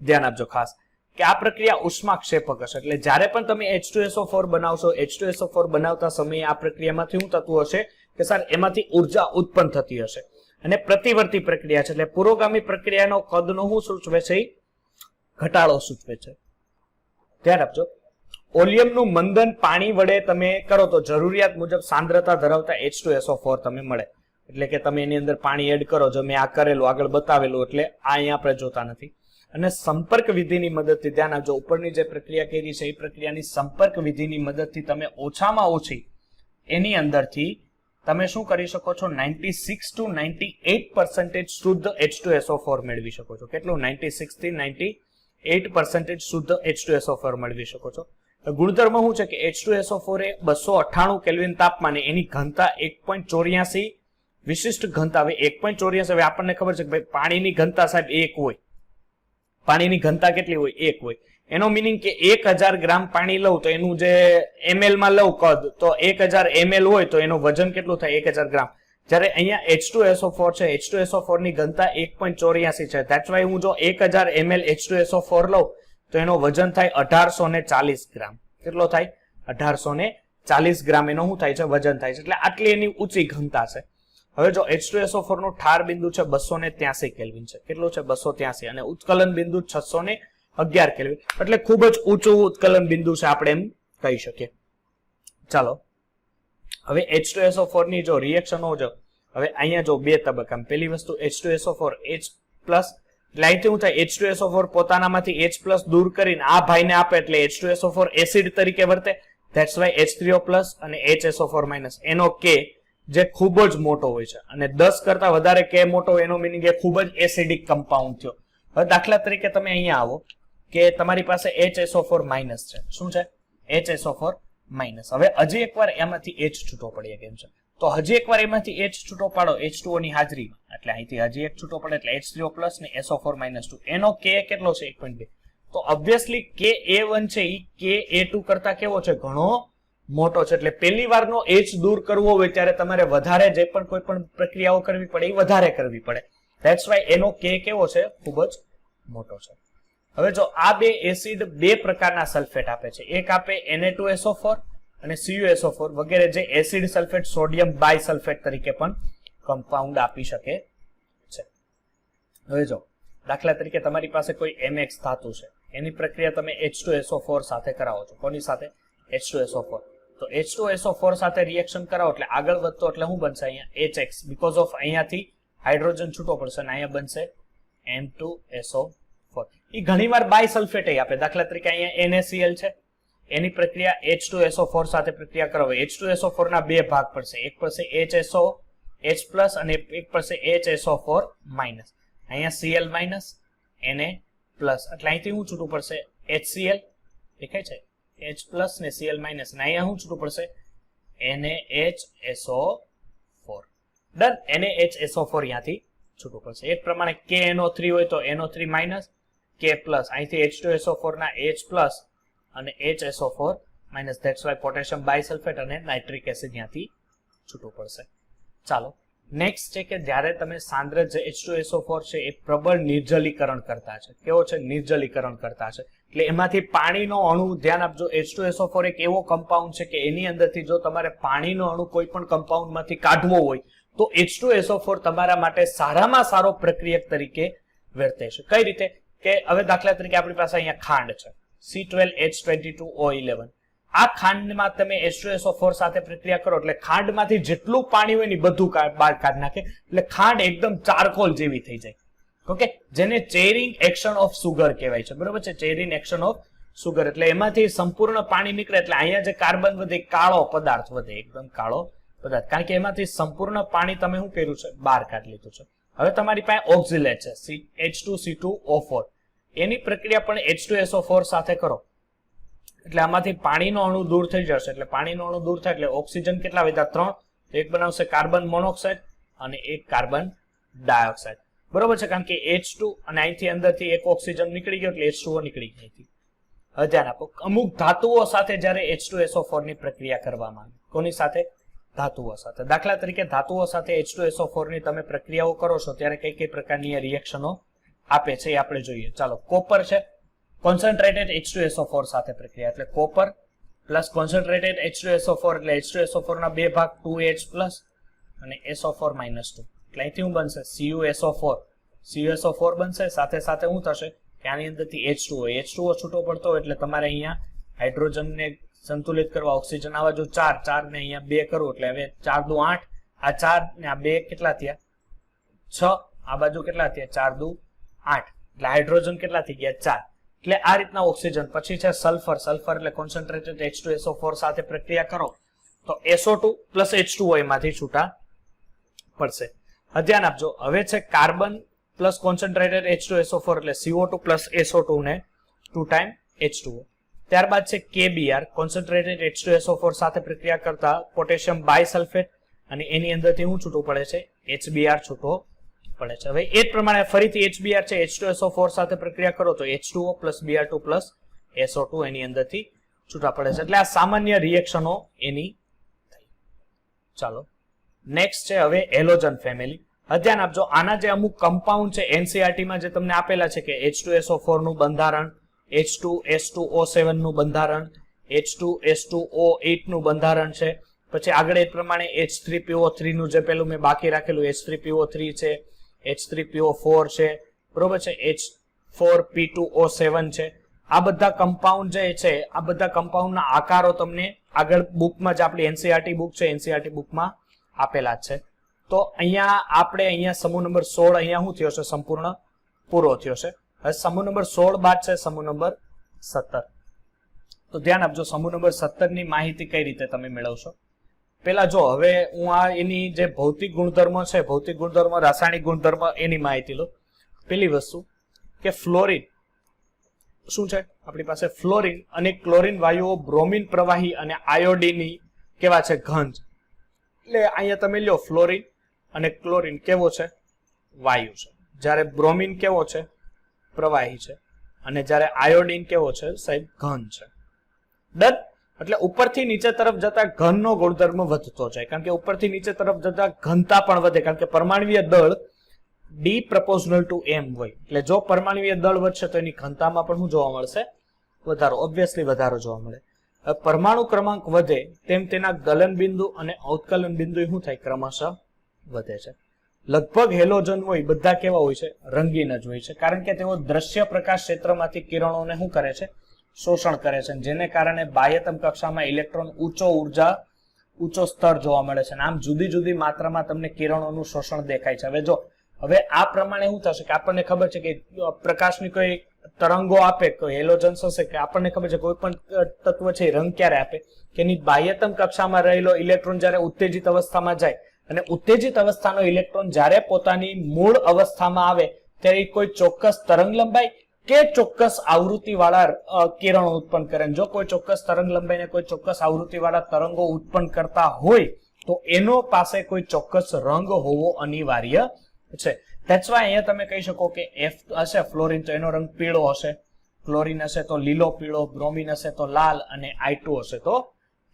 ધ્યાન આપજો ખાસ કે આ પ્રક્રિયા ઉષ્માક્ષેપક હશે. એટલે જ્યારે પણ તમે H2SO4 બનાવશો, H2SO4 બનાવતા સમયે આ પ્રક્રિયામાંથી શું થતું હશે કે સર એમાંથી ઉર્જા ઉત્પન્ન થતી હશે. અને પ્રતિવર્તી પ્રક્રિયા છે એટલે પુરોગામી પ્રક્રિયાનો કદનો શું સૂચવે છે? ઘટાડો સૂચવે છે. ધ્યાન આપજો, ઓલિયમનું મંદન પાણી વડે તમે કરો તો જરૂરિયાત મુજબ સાંદ્રતા ધરાવતા H2SO4 તમે મળે. એટલે કે તમે એની અંદર પાણી એડ કરો, જો મેં આ કરેલું આગળ બતાવેલું, એટલે આ અહીંયા આપણે જોતા નથી. અને સંપર્ક વિધિની મદદથી ધ્યાન આપજો, ઉપરની જે પ્રક્રિયા કરી છે એ પ્રક્રિયાની સંપર્ક વિધિની મદદથી તમે ઓછામાં ઓછી એની અંદરથી તમે શું કરી શકો છો? 96 to 98% શુદ્ધ H2SO4 મેળવી શકો છો. કેટલું? 96 થી 98% શુદ્ધ H2SO4 મેળવી શકો છો. ગુણધર્મ શું છે કે H2SO4 એ 298 કેલ્વિન તાપમાને એની ઘનતા 1.84 વિશિષ્ટ ઘનતા. હવે 1.84, હવે આપણને ખબર છે કે ભાઈ પાણીની ઘનતા સાહેબ 1 હોય. પાણીની ઘનતા કેટલી હોય? 1 હોય. એનો મીનિંગ કે 1000 ગ્રામ પાણી લઉં તો એનું જે ml માં લઉં કદ, તો 1000 ml હોય તો એનું વજન કેટલું થાય? 1000 ગ્રામ. જ્યારે અહીંયા H2SO4 છે, H2SO4 ની ઘનતા 1.84 છે. ધેટ્સ વાય હું જો 1000 ml H2SO4 લઉં તો એનો વજન થાય 1840 ગ્રામ. કેટલો થાય? 1840 ગ્રામ એનો શું થાય છે? વજન થાય છે. એટલે આટલી એની ઊંચી ઘનતા છે. હવે જો H2SO4 નું ઠાર બિંદુ છે 283 કેલ્વિન છે. કેટલું છે? 283. અને ઉત્કલન બિંદુ 611 કેલ્વિન. એટલે ખૂબ જ ઊંચું ઉત્કલન બિંદુ છે, આપણે એમ કહી શકીએ. ચાલો હવે H2SO4 ની જો રિએક્શનો જો હવે અહીંયા જો 2 તબક્કા. પહેલી વસ્તુ H2SO4 H+, એટલે અહીંથી શું થાય? H2SO4 પોતાનામાંથી H+ દૂર કરીને આ ભાઈને આપે એટલે H2SO4 એસિડ તરીકે વર્તે. ધેટ્સ વાય H3O+ અને HSO4- એનો K જે ખૂબ જ મોટો હોય છે, અને 10 કરતા વધારે K મોટો હોય એનો મીનિંગ એ ખૂબ જ એસિડિક કમ્પાઉન્ડ થયો. હવે દાખલા તરીકે તમે અહીંયા આવો કે તમારી પાસે HSO4- છે. શું છે? HSO4-. હવે હજી એકવાર એમાંથી H છૂટો પડી કેમ છે? તો હજી એકવાર એમાંથી H છૂટો પાડો H2O ની હાજરીમાં, એટલે અહીંથી હજી એક છૂટો પડે એટલે H3O+ ને SO4-2. એનો K કેટલો છે? 1.2. તો ઓબ્વિયસલી KA1 છે એ KA2 કરતા કેવો છે? ઘણો મોટો છે. એટલે પહેલી વારનો H દૂર કરવો હોય ત્યારે તમારે વધારે જે પણ કોઈ પણ પ્રક્રિયાઓ કરવી પડે એ વધારે કરવી પડે. ધેટ્સ વાય એનો K કેવો છે? ખૂબ જ મોટો છે. હવે જો આ બે એસિડ 2 પ્રકારના સલ્ફેટ આપે છે. એક આપે Na2SO4 અને CuSO4 વગેરે, જે એસિડ સલ્ફેટ સોડિયમ બાયસલ્ફેટ તરીકે પણ કમ્પાઉન્ડ આપી શકે છે. હવે જો દાખલા તરીકે તમારી પાસે કોઈ MX ધાતુ છે, એની પ્રક્રિયા તમે H2SO4 સાથે કરાવો છો. કોની સાથે? H2SO4. તો H2SO4 સાથે રિએક્શન કરાવો એટલે આગળ વધતો એટલે શું બનશે અહીંયા HX, બીકોઝ ઓફ અહીંયાથી હાઇડ્રોજન છૂટો પડશે અને અહીંયા બનશે N2SO4. એ ઘણીવાર બાયસલ્ફેટ આપે, દાખલા તરીકે અહીંયા NaCl છે, એની પ્રક્રિયા H2SO4 સાથે પ્રક્રિયા કરાવો, H2SO4 ના બે ભાગ પડશે, એક પડશે HSOH+ અને એક પડશે HSO4-. અહીંયા Cl- Na+, એટલે અહીંથી શું છૂટું પડશે HCl, દેખાય છે H+ ને Cl- અને અહીંયા શું છૂટું પડશે NaHSO4. ડન. NaHSO4 અહીંયાથી છૂટું પડશે. એ જ પ્રમાણે KNO3 હોય તો NO3-, K+, અહીંથી H2SO4 ના H+ અને HSO4-. ધેટ્સ વાય પોટેશિયમ બાયસલ્ફેટ અને નાઇટ્રિક એસિડ ત્યાંથી છૂટું પડશે. ચાલો નેક્સ્ટ છે કે જ્યારે તમે સાંદ્ર જે H2SO4 છે એ પ્રબળ નિર્જલીકરણ કરતા છે. કેવો છે? નિર્જલીકરણ કરતા છે. એટલે એમાંથી પાણીનો અણુ, ધ્યાન આપજો, H2SO4 એક એવો કમ્પાઉન્ડ છે કે એની અંદરથી જો તમારે પાણીનો અણુ કોઈ પણ કમ્પાઉન્ડમાંથી કાઢવો હોય તો H2SO4 તમારા માટે સારામાં સારો પ્રક્રિયક તરીકે વર્તે છે. કઈ રીતે? કે હવે દાખલા તરીકે આપણી પાસે અહીંયા ખાંડ છે C12H22O11. આ ખાંડમાં તમે H2SO4 સાથે પ્રક્રિયા કરો એટલે ખાંડમાંથી જેટલું પાણી હોય ને બધું બહાર કાઢી નાખે, એટલે ખાંડ એકદમ ચારકોલ જેવી થઈ જાય. ઓકે, જેને ચેરિંગ એક્શન ઓફ સુગર કહેવાય છે. બરોબર છે? ચેરિંગ એક્શન ઓફ સુગર એટલે એમાંથી સંપૂર્ણ પાણી નીકળે એટલે અહીંયા જે કાર્બન વધે, કાળો પદાર્થ વધે, એકદમ કાળો પદાર્થ, કારણ કે એમાંથી સંપૂર્ણ પાણી તમે શું કર્યું છે? બહાર કાઢી લીધું છે. હવે તમારી પાસે ઓક્ઝિલેટ છે H2C2O4, એની પ્રક્રિયા પણ H2SO4 સાથે કરો એટલે આમાંથી પાણીનો અણુ દૂર થઈ જશે. એટલે પાણીનો અણુ દૂર થાય એટલે ઓક્સિજન કેટલા વધ્યા? 3. એક બનાવશે કાર્બન મોનોક્સાઇડ અને એક કાર્બન ડાયોક્સાઇડ. બરોબર છે? કારણ કે H2 અને અહીંથી અંદરથી એક ઓક્સિજન નીકળી ગયો એટલે H2O નીકળી ગઈ હતી. હવે ધ્યાન આપો, અમુક ધાતુઓ સાથે જ્યારે H2SO4 ની પ્રક્રિયા કરવામાં આવે. કોની સાથે? ધાતુઓ સાથે. દાખલા તરીકે ધાતુઓ સાથે H2SO4 ની તમે પ્રક્રિયાઓ કરો છો ત્યારે કઈ કઈ પ્રકારની રિએક્શનો આપે છે એ આપણે જોઈએ. ચાલો, કોપર છે, કોન્સન્ટ્રેટેડ H2SO4 સાથે પ્રક્રિયા એટલે કોપર પ્લસ કોન્સન્ટ્રેટેડ H2SO4 એટલે H2SO4 ના બે ભાગ 2H+ અને SO4-2. એટલે અહીંથી શું બનશે? CuSO4 બનશે. સાથે સાથે શું થશે કે આની અંદરથી H2O છૂટો પડતો હોય એટલે તમારે અહીંયા હાઇડ્રોજનને સંતુલિત કરવા ઓક્સિજન આવા જો 4 ને અહીંયા 2 કરવું એટલે હવે 4 દુ 8, આ 4 ને આ 2 કેટલા થયા? 6. આ બાજુ કેટલા થયા? 4 દુ 8. એટલે હાઇડ્રોજન કેટલા થઈ ગયા? 4. એટલે આ રીતના ઓક્સિજન. પછી છે સલ્ફર. સલ્ફર એટલે કોન્સન્ટ્રેટેડ H2SO4 સાથે પ્રક્રિયા કરો તો SO2 પ્લસ H2O એમાંથી છૂટા પડશે. ધ્યાન આપજો, હવે છે કાર્બન પ્લસ કોન્સન્ટ્રેટેડ H2SO4 એટલે CO2 પ્લસ SO2 ને 2 ટાઈમ H2O. ત્યારબાદ છે KBr, કોન્સન્ટ્રેટેડ H2SO4 સાથે પ્રક્રિયા કરતા પોટેશિયમ બાયસલ્ફેટ અને એની અંદરથી શું છૂટું પડે છે? HBr છૂટો પડે છે. હવે એ જ પ્રમાણે ફરીથી HBr છે, H2SO4 સાથે પ્રક્રિયા કરો તો H2O plus Br2 plus SO2 એની અંદરથી છૂટા પડે છે. એટલે આ સામાન્ય રિએક્શનો એની થઈ. ચાલો નેક્સ્ટ છે હવે હેલોજન ફેમિલી. ધ્યાન આપજો, આના જે અમુક કમ્પાઉન્ડ છે NCERT માં જે તમને આપેલા છે કે H2SO4 નું બંધારણ, H2S2O7 નું બંધારણ, H2S2O8 નું બંધારણ છે. પછી આગળ એ પ્રમાણે H3PO3 નું જે પેલું મેં બાકી રાખેલું H3PO3 છે, H3PO4 છે, બરોબર છે, H4P2O7 છે. આ બધા કમ્પાઉન્ડ જે છે, આ બધા કમ્પાઉન્ડના આકારો તમને આગળ બુકમાં જ આપણી NCERT બુક છે, NCERT બુકમાં આપેલા છે. તો અહીંયા આપણે અહીંયા સમૂહ નંબર 16 અહીંયા શું થયો છે? સંપૂર્ણ પૂરો થયો છે. હવે સમૂહ નંબર 16 બાદ છે સમૂહ નંબર 17. તો ધ્યાન આપજો, સમૂહ નંબર 17 ની માહિતી કઈ રીતે તમે મેળવશો? પેલા જો હવે હું આ એની જે ભૌતિક ગુણધર્મો છે, ભૌતિક ગુણધર્મો, રાસાયણિક ગુણધર્મ એની માહિતી લો. પેલી વસ્તુ કે ફ્લોરિન શું છે? આપણી પાસે ફ્લોરિન અને ક્લોરિન વાયુઓ બ્રોમિન પ્રવાહી અને આયોડિનની કેવા છે? ઘન. એટલે અહીંયા તમે લ્યો ફ્લોરિન અને ક્લોરિન કેવો છે? વાયુ છે. જ્યારે બ્રોમિન કેવો છે? પ્રવાહી છે. અને જ્યારે આયોડિન કેવો છે? સાહેબ ઘન છે. ડન. એટલે ઉપરથી નીચે તરફ જતા ઘનનો ગુણધર્મ વધતો જાય, કારણ કે ઉપરથી નીચે તરફ જતા ઘનતા પણ વધે, કારણ કે પરમાણ્વીય દળ D proportional to M હોય. એટલે જો પરમાણ્વીય દળ વધશે તો એની ઘનતામાં પણ શું જોવા મળશે? વધારો. ઓબ્વિયસલી વધારો જોવા મળે. પરમાણુ ક્રમાંક વધે તેમ તેના ગલન બિંદુ અને ઉત્કલન બિંદુ શું થાય? ક્રમશઃ વધે છે. લગભગ હેલોજન હોય બધા કેવા હોય છે? રંગીન જ હોય છે, કારણ કે તેઓ દ્રશ્ય પ્રકાશ ક્ષેત્રમાંથી કિરણોને શું કરે છે? શોષણ કરે છે, જેને કારણે બાહ્યતમ કક્ષામાં ઇલેક્ટ્રોન ઊંચો સ્તર જોવા મળે છે. આમ જુદી જુદી માત્રામાં તમને કિરણોનું શોષણ દેખાય છે. હવે આ પ્રમાણે શું થશે કે આપણને ખબર છે કે પ્રકાશની કોઈ તરંગો આપે, કોઈ હેલોજન્સ હશે કે આપણને ખબર છે કોઈ પણ તત્વ છે રંગ ક્યારે આપે કે એની બાહ્યતમ કક્ષામાં રહેલો ઇલેક્ટ્રોન જ્યારે ઉત્તેજિત અવસ્થામાં જાય અને ઉત્તેજિત અવસ્થાનો ઇલેક્ટ્રોન જ્યારે પોતાની મૂળ અવસ્થામાં આવે ત્યારે કોઈ ચોક્કસ તરંગ લંબાઈ કે ચોક્કસ આવૃત્તિ વાળા કિરણો ઉત્પન્ન કરે. જો કોઈ ચોક્કસ તરંગ લંબાઈને કોઈ ચોક્કસ આવૃત્તિ વાળા તરંગો ઉત્પન્ન કરતા હોય તો એનો પાસે કોઈ ચોક્કસ રંગ હોવો અનિવાર્ય છે. ધેટ્સ વાય અહીંયા તમે કહી શકો કે F હશે ફ્લોરિન તો એનો રંગ પીળો હશે, ક્લોરીન હશે તો લીલો પીળો, બ્રોમિન હશે તો લાલ અને I2 હશે તો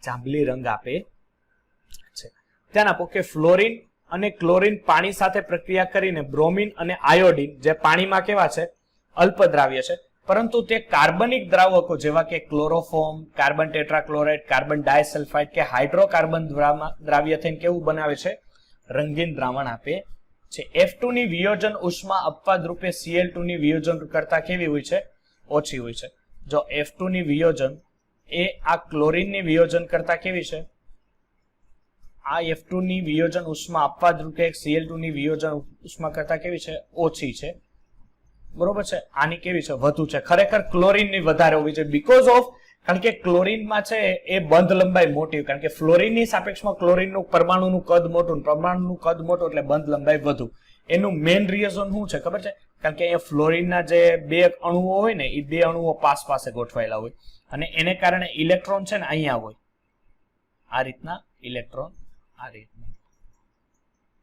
જાંબલી રંગ આપે છે. ધ્યાન આપો કે ફ્લોરિન અને ક્લોરીન પાણી સાથે પ્રક્રિયા કરીને બ્રોમિન અને આયોડિન જે પાણીમાં કેવા છે અલ્પદ્રાવ્ય છે, પરંતુ તે કાર્બનિક દ્રાવકો જેવા કે chloroform, carbon tetrachloride, carbon disulphide કે હાઇડ્રોકાર્બન દ્રાવ્ય થઈને કેવું બનાવે છે રંગીન દ્રાવણ આપે છે. F2 ની વિયોજન ઉષ્મા અપવાદ રૂપે Cl2 ની વિયોજન કરતા કેવી હોય છે ઓછી હોય છે. જો F2 ની વિયોજન એ આ ક્લોરીન ની વિયોજન કરતા કેવી છે, આ F2 ની વિયોજન ઉષ્મા અપવાદ રૂપે Cl2 ની વિયોજન ઉષ્મા કરતા કેવી છે ઓછી છે, બરોબર છે. આની કેવી છે વધુ છે. ખરેખર ક્લોરીન ની વધારે હોવી છે બીકોઝ ઓફ કારણ કે ક્લોરીનમાં છે એ બંધ લંબાઈ મોટી, કારણ કે ફ્લોરિન ની સાપેક્ષમાં ક્લોરીનનું પરમાણુનું કદ મોટું, પરમાણુનું કદ મોટું એટલે બંધ લંબાઈ વધુ. એનું મેઇન રીઝન શું છે ખબર છે, કારણ કે અહીંયા ફ્લોરિનના જે બે અણુઓ હોય ને એ બે અણુઓ પાસે ગોઠવાયેલા હોય અને એને કારણે ઇલેક્ટ્રોન છે ને અહીંયા હોય આ રીતના ઇલેક્ટ્રોન, આ રીતના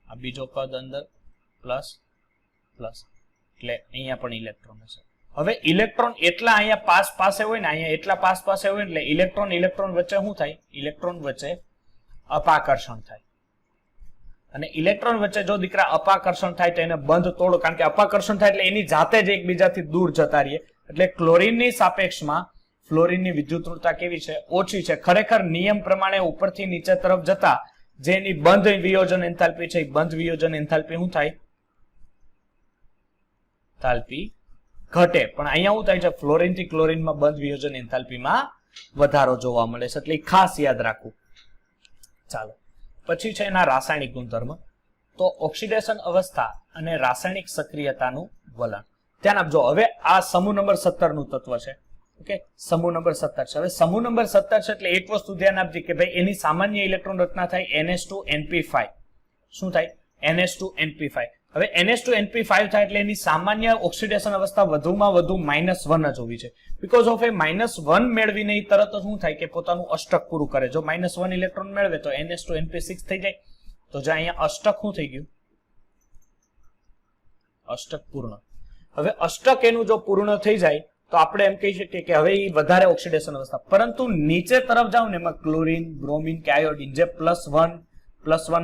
આ બીજો કદ અંદર પ્લસ એટલે અહીંયા પણ ઇલેક્ટ્રોન હશે. હવે ઇલેક્ટ્રોન એટલા અહીંયા પાસે હોય ને અહીંયા એટલા પાસે હોય એટલે ઇલેક્ટ્રોન વચ્ચે શું થાય, ઇલેક્ટ્રોન વચ્ચે અપાકર્ષણ થાય અને ઇલેક્ટ્રોન વચ્ચે જો દીકરા અપાકર્ષણ થાય તો એને બંધ તોડો, કારણ કે અપાકર્ષણ થાય એટલે એની જાતે જ એકબીજાથી દૂર જતા રહીએ. એટલે ક્લોરીનની સાપેક્ષમાં ફ્લોરિનની વિદ્યુતઋણતા કેવી છે ઓછી છે. ખરેખર નિયમ પ્રમાણે ઉપરથી નીચે તરફ જતા જે એની બંધ વિયોજન એન્થાલ્પી છે, બંધ વિયોજન એન્થાલ્પી શું થાય એન્થાલ્પી ઘટે. પણ અહીંયા શું થાય છે ફ્લોરિન થી ક્લોરીનમાં બંધ વિયોજન એન્થાલ્પીમાં વધારો જોવા મળે છે, એટલે ખાસ યાદ રાખવું. ચાલો પછી છે એના રાસાયણિક ગુણધર્મ. તો ઓક્સિડેશન અવસ્થા અને રાસાયણિક સક્રિયતાનું વલણ. ધ્યાન આપજો. હવે આ સમૂહ નંબર 17 નું તત્વ છે. ઓકે, સમૂહ નંબર 17 છે. હવે સમૂહ નંબર 17 છે એટલે એક વસ્તુ ધ્યાન આપજો કે ભાઈ એની સામાન્ય ઇલેક્ટ્રોન રચના થાય NH2NP5. શું થાય NH2NP5. હવે NH2NP5 થાય એટલે એની સામાન્ય ઓક્સિડેશન અવસ્થા વધુમાં વધુ -1 જ હોવી છે. બીકોઝ ઓફ એ -1 મેળવીને એ તરત જ શું થાય કે પોતાનું અષ્ટક પૂરું કરે. જો -1 ઇલેક્ટ્રોન મેળવે તો NH2NP6 થઈ જાય. તો જે અહીંયા અષ્ટક શું થઈ ગયું, અષ્ટક પૂર્ણ. હવે અષ્ટક એનું જો પૂર્ણ થઈ જાય તો આપણે એમ કહી શકીએ કે હવે એ વધારે ઓક્સિડેશન અવસ્થા. પરંતુ નીચે તરફ જાવ ને એમાં ક્લોરીન, બ્રોમિન કે આયોડિન જે +1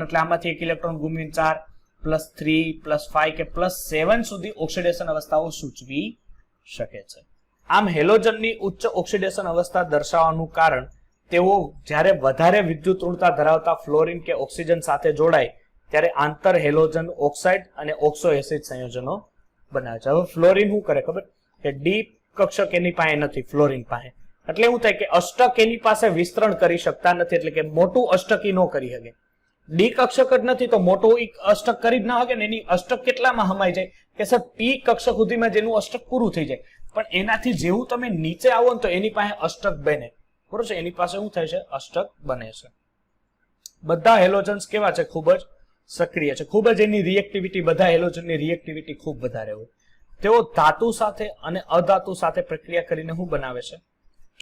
એટલે આમાંથી એક ઇલેક્ટ્રોન ગુમાવીને 4 +3 +5 કે +7 સુધી ઓક્સિડેશન અવસ્થાઓ સૂચવી શકે છે. આમ હેલોજનની ઉચ્ચ ઓક્સિડેશન અવસ્થા દર્શાવવાનું કારણ તેઓ જ્યારે વધારે વિદ્યુત ઋણતા ધરાવતા ફ્લોરિન કે ઓક્સિજન સાથે જોડાય ત્યારે આંતર હેલોજન ઓક્સાઇડ અને ઓક્સો એસિડ સંયોજનો બનાવે છે. હવે ફ્લોરિન શું કરે ખબર કે ડી કક્ષક એની પાસે નથી ફ્લોરિન પાસે, એટલે શું થાય કે અષ્ટક એની પાસે વિસ્તરણ કરી શકતા નથી, એટલે કે મોટું અષ્ટકી ન કરી શકે. ડી કક્ષક જ નથી તો મોટું અષ્ટક કરી જ ના શકે ને. એની અષ્ટક કેટલામાં હમાઈ જાય કે સર પી કક્ષક સુધીમાં જેનું અષ્ટક પૂરું થઈ જાય. પણ એનાથી જેવું તમે નીચે આવો ને તો એની પાસે અષ્ટક બને, બરોબર છે, એની પાસે શું થાય છે અષ્ટક બને છે. બધા હેલોજન્સ કેવા છે ખૂબ જ સક્રિય છે, ખૂબ જ એની રિએક્ટિવિટી, બધા હેલોજનની રિએક્ટિવિટી ખૂબ વધારે હોય. તેઓ ધાતુ સાથે અને અધાતુ સાથે પ્રક્રિયા કરીને શું બનાવે છે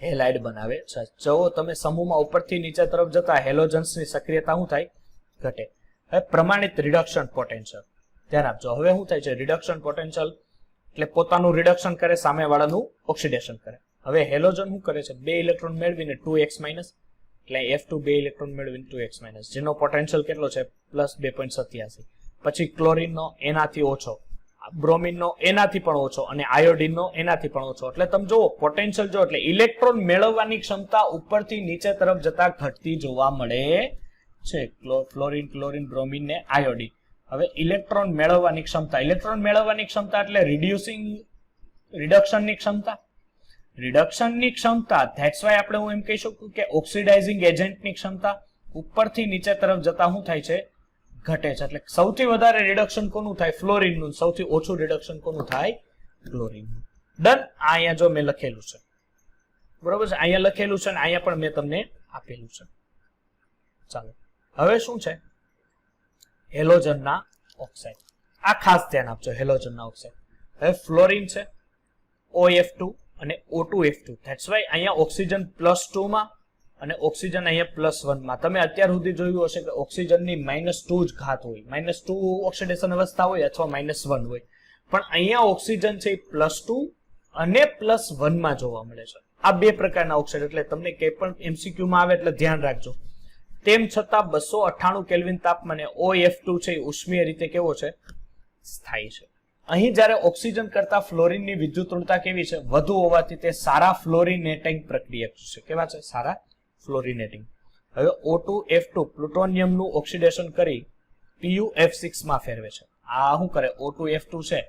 હેલાઇડ બનાવે છે. જો તમે સમૂહમાં ઉપરથી નીચે તરફ જતા હેલોજન્સની સક્રિયતા શું થાય ઘટે. હવે પ્રમાણિત રિડક્શન પોટેન્શિયલ ધ્યાન આપજો. હવે શું થાય છે રિડક્શન પોટેન્શિયલ એટલે પોતાનું રિડક્શન કરે, સામેવાળાનું ઓક્સિડેશન કરે. હવે હેલોજન શું કરે છે 2 ઇલેક્ટ્રોન મેળવીને 2x- એટલે F2 2 ઇલેક્ટ્રોન મેળવીને 2x- જેનો પોટેન્શિયલ કેટલો છે +2.87. પછી ક્લોરીનનો એનાથી ઓછો, બ્રોમિનનો એનાથી પણ ઓછો અને આયોડિનનો એનાથી પણ ઓછો. એટલે તમે જુઓ પોટેન્શિયલ જો એટલે ઇલેક્ટ્રોન મેળવવાની ક્ષમતા ઉપરથી નીચે તરફ જતા ઘટતી જોવા મળે છે. ફ્લોરિન, ક્લોરીન, બ્રોમિન ને આયોડિન. હવે ઇલેક્ટ્રોન મેળવવાની ક્ષમતા એટલે રિડક્શનની ક્ષમતા. રિડક્શનની ક્ષમતા, ધેટ્સ વાય આપણે હું એમ કહી શકું કે ઓક્સિડાઇઝિંગ એજન્ટની ક્ષમતા ઉપરથી નીચે તરફ જતા શું થાય છે, ઘટે છે. એટલે સૌથી વધારે રિડક્શન કોનું થાય, ફ્લોરિનનું. સૌથી ઓછું રિડક્શન કોનું થાય, ક્લોરીનનું. ડન. આ અહીંયા જો મેં લખેલું છે, બરોબર છે, અહીંયા લખેલું છે, અને અહીંયા પણ મેં તમને આપેલું છે. ચાલો હવે શું છે, હેલોજનના ઓક્સાઇડ. આ ખાસ ધ્યાન આપજો, હેલોજનના ઓક્સાઇડ. હવે ફ્લોરિન છે, OF2 અને O2F2. ધેટ્સ વાય અહીંયા ઓક્સિજન +2 માં અને ઓક્સિજન અહીંયા +1 માં. તમે અત્યાર સુધી જોયું હશે કે ઓક્સિજનની -2 જ ઘાત હોય, -2 ઓક્સિડેશન અવસ્થા હોય અથવા -1 હોય, પણ અહીંયા ઓક્સિજન છે +2 અને +1 માં જોવા મળે છે. આ બે પ્રકારના ઓક્સાઇડ. એટલે તમને કંઈ પણ MCQ માં આવે એટલે ધ્યાન રાખજો. તેમ છતાં 298 કેલ્વિન તાપમાને OF2 છે ઉષ્મીય રીતે કેવો છે, સ્થાયી છે. અહીં જ્યારે ઓક્સિજન કરતા ફ્લોરિનની વિદ્યુતઋણતા કેવી છે, વધુ હોવાથી તે સારા ફ્લોરિનેટિંગ પ્રક્રિયક છે. કેવા છે, સારા ફ્લોરિનેટિંગ. હવે O2F2 પ્લુટોનિયમનું ઓક્સિડેશન કરી PuF6 માં ફેરવે છે. આ શું કરે, O2F2 છે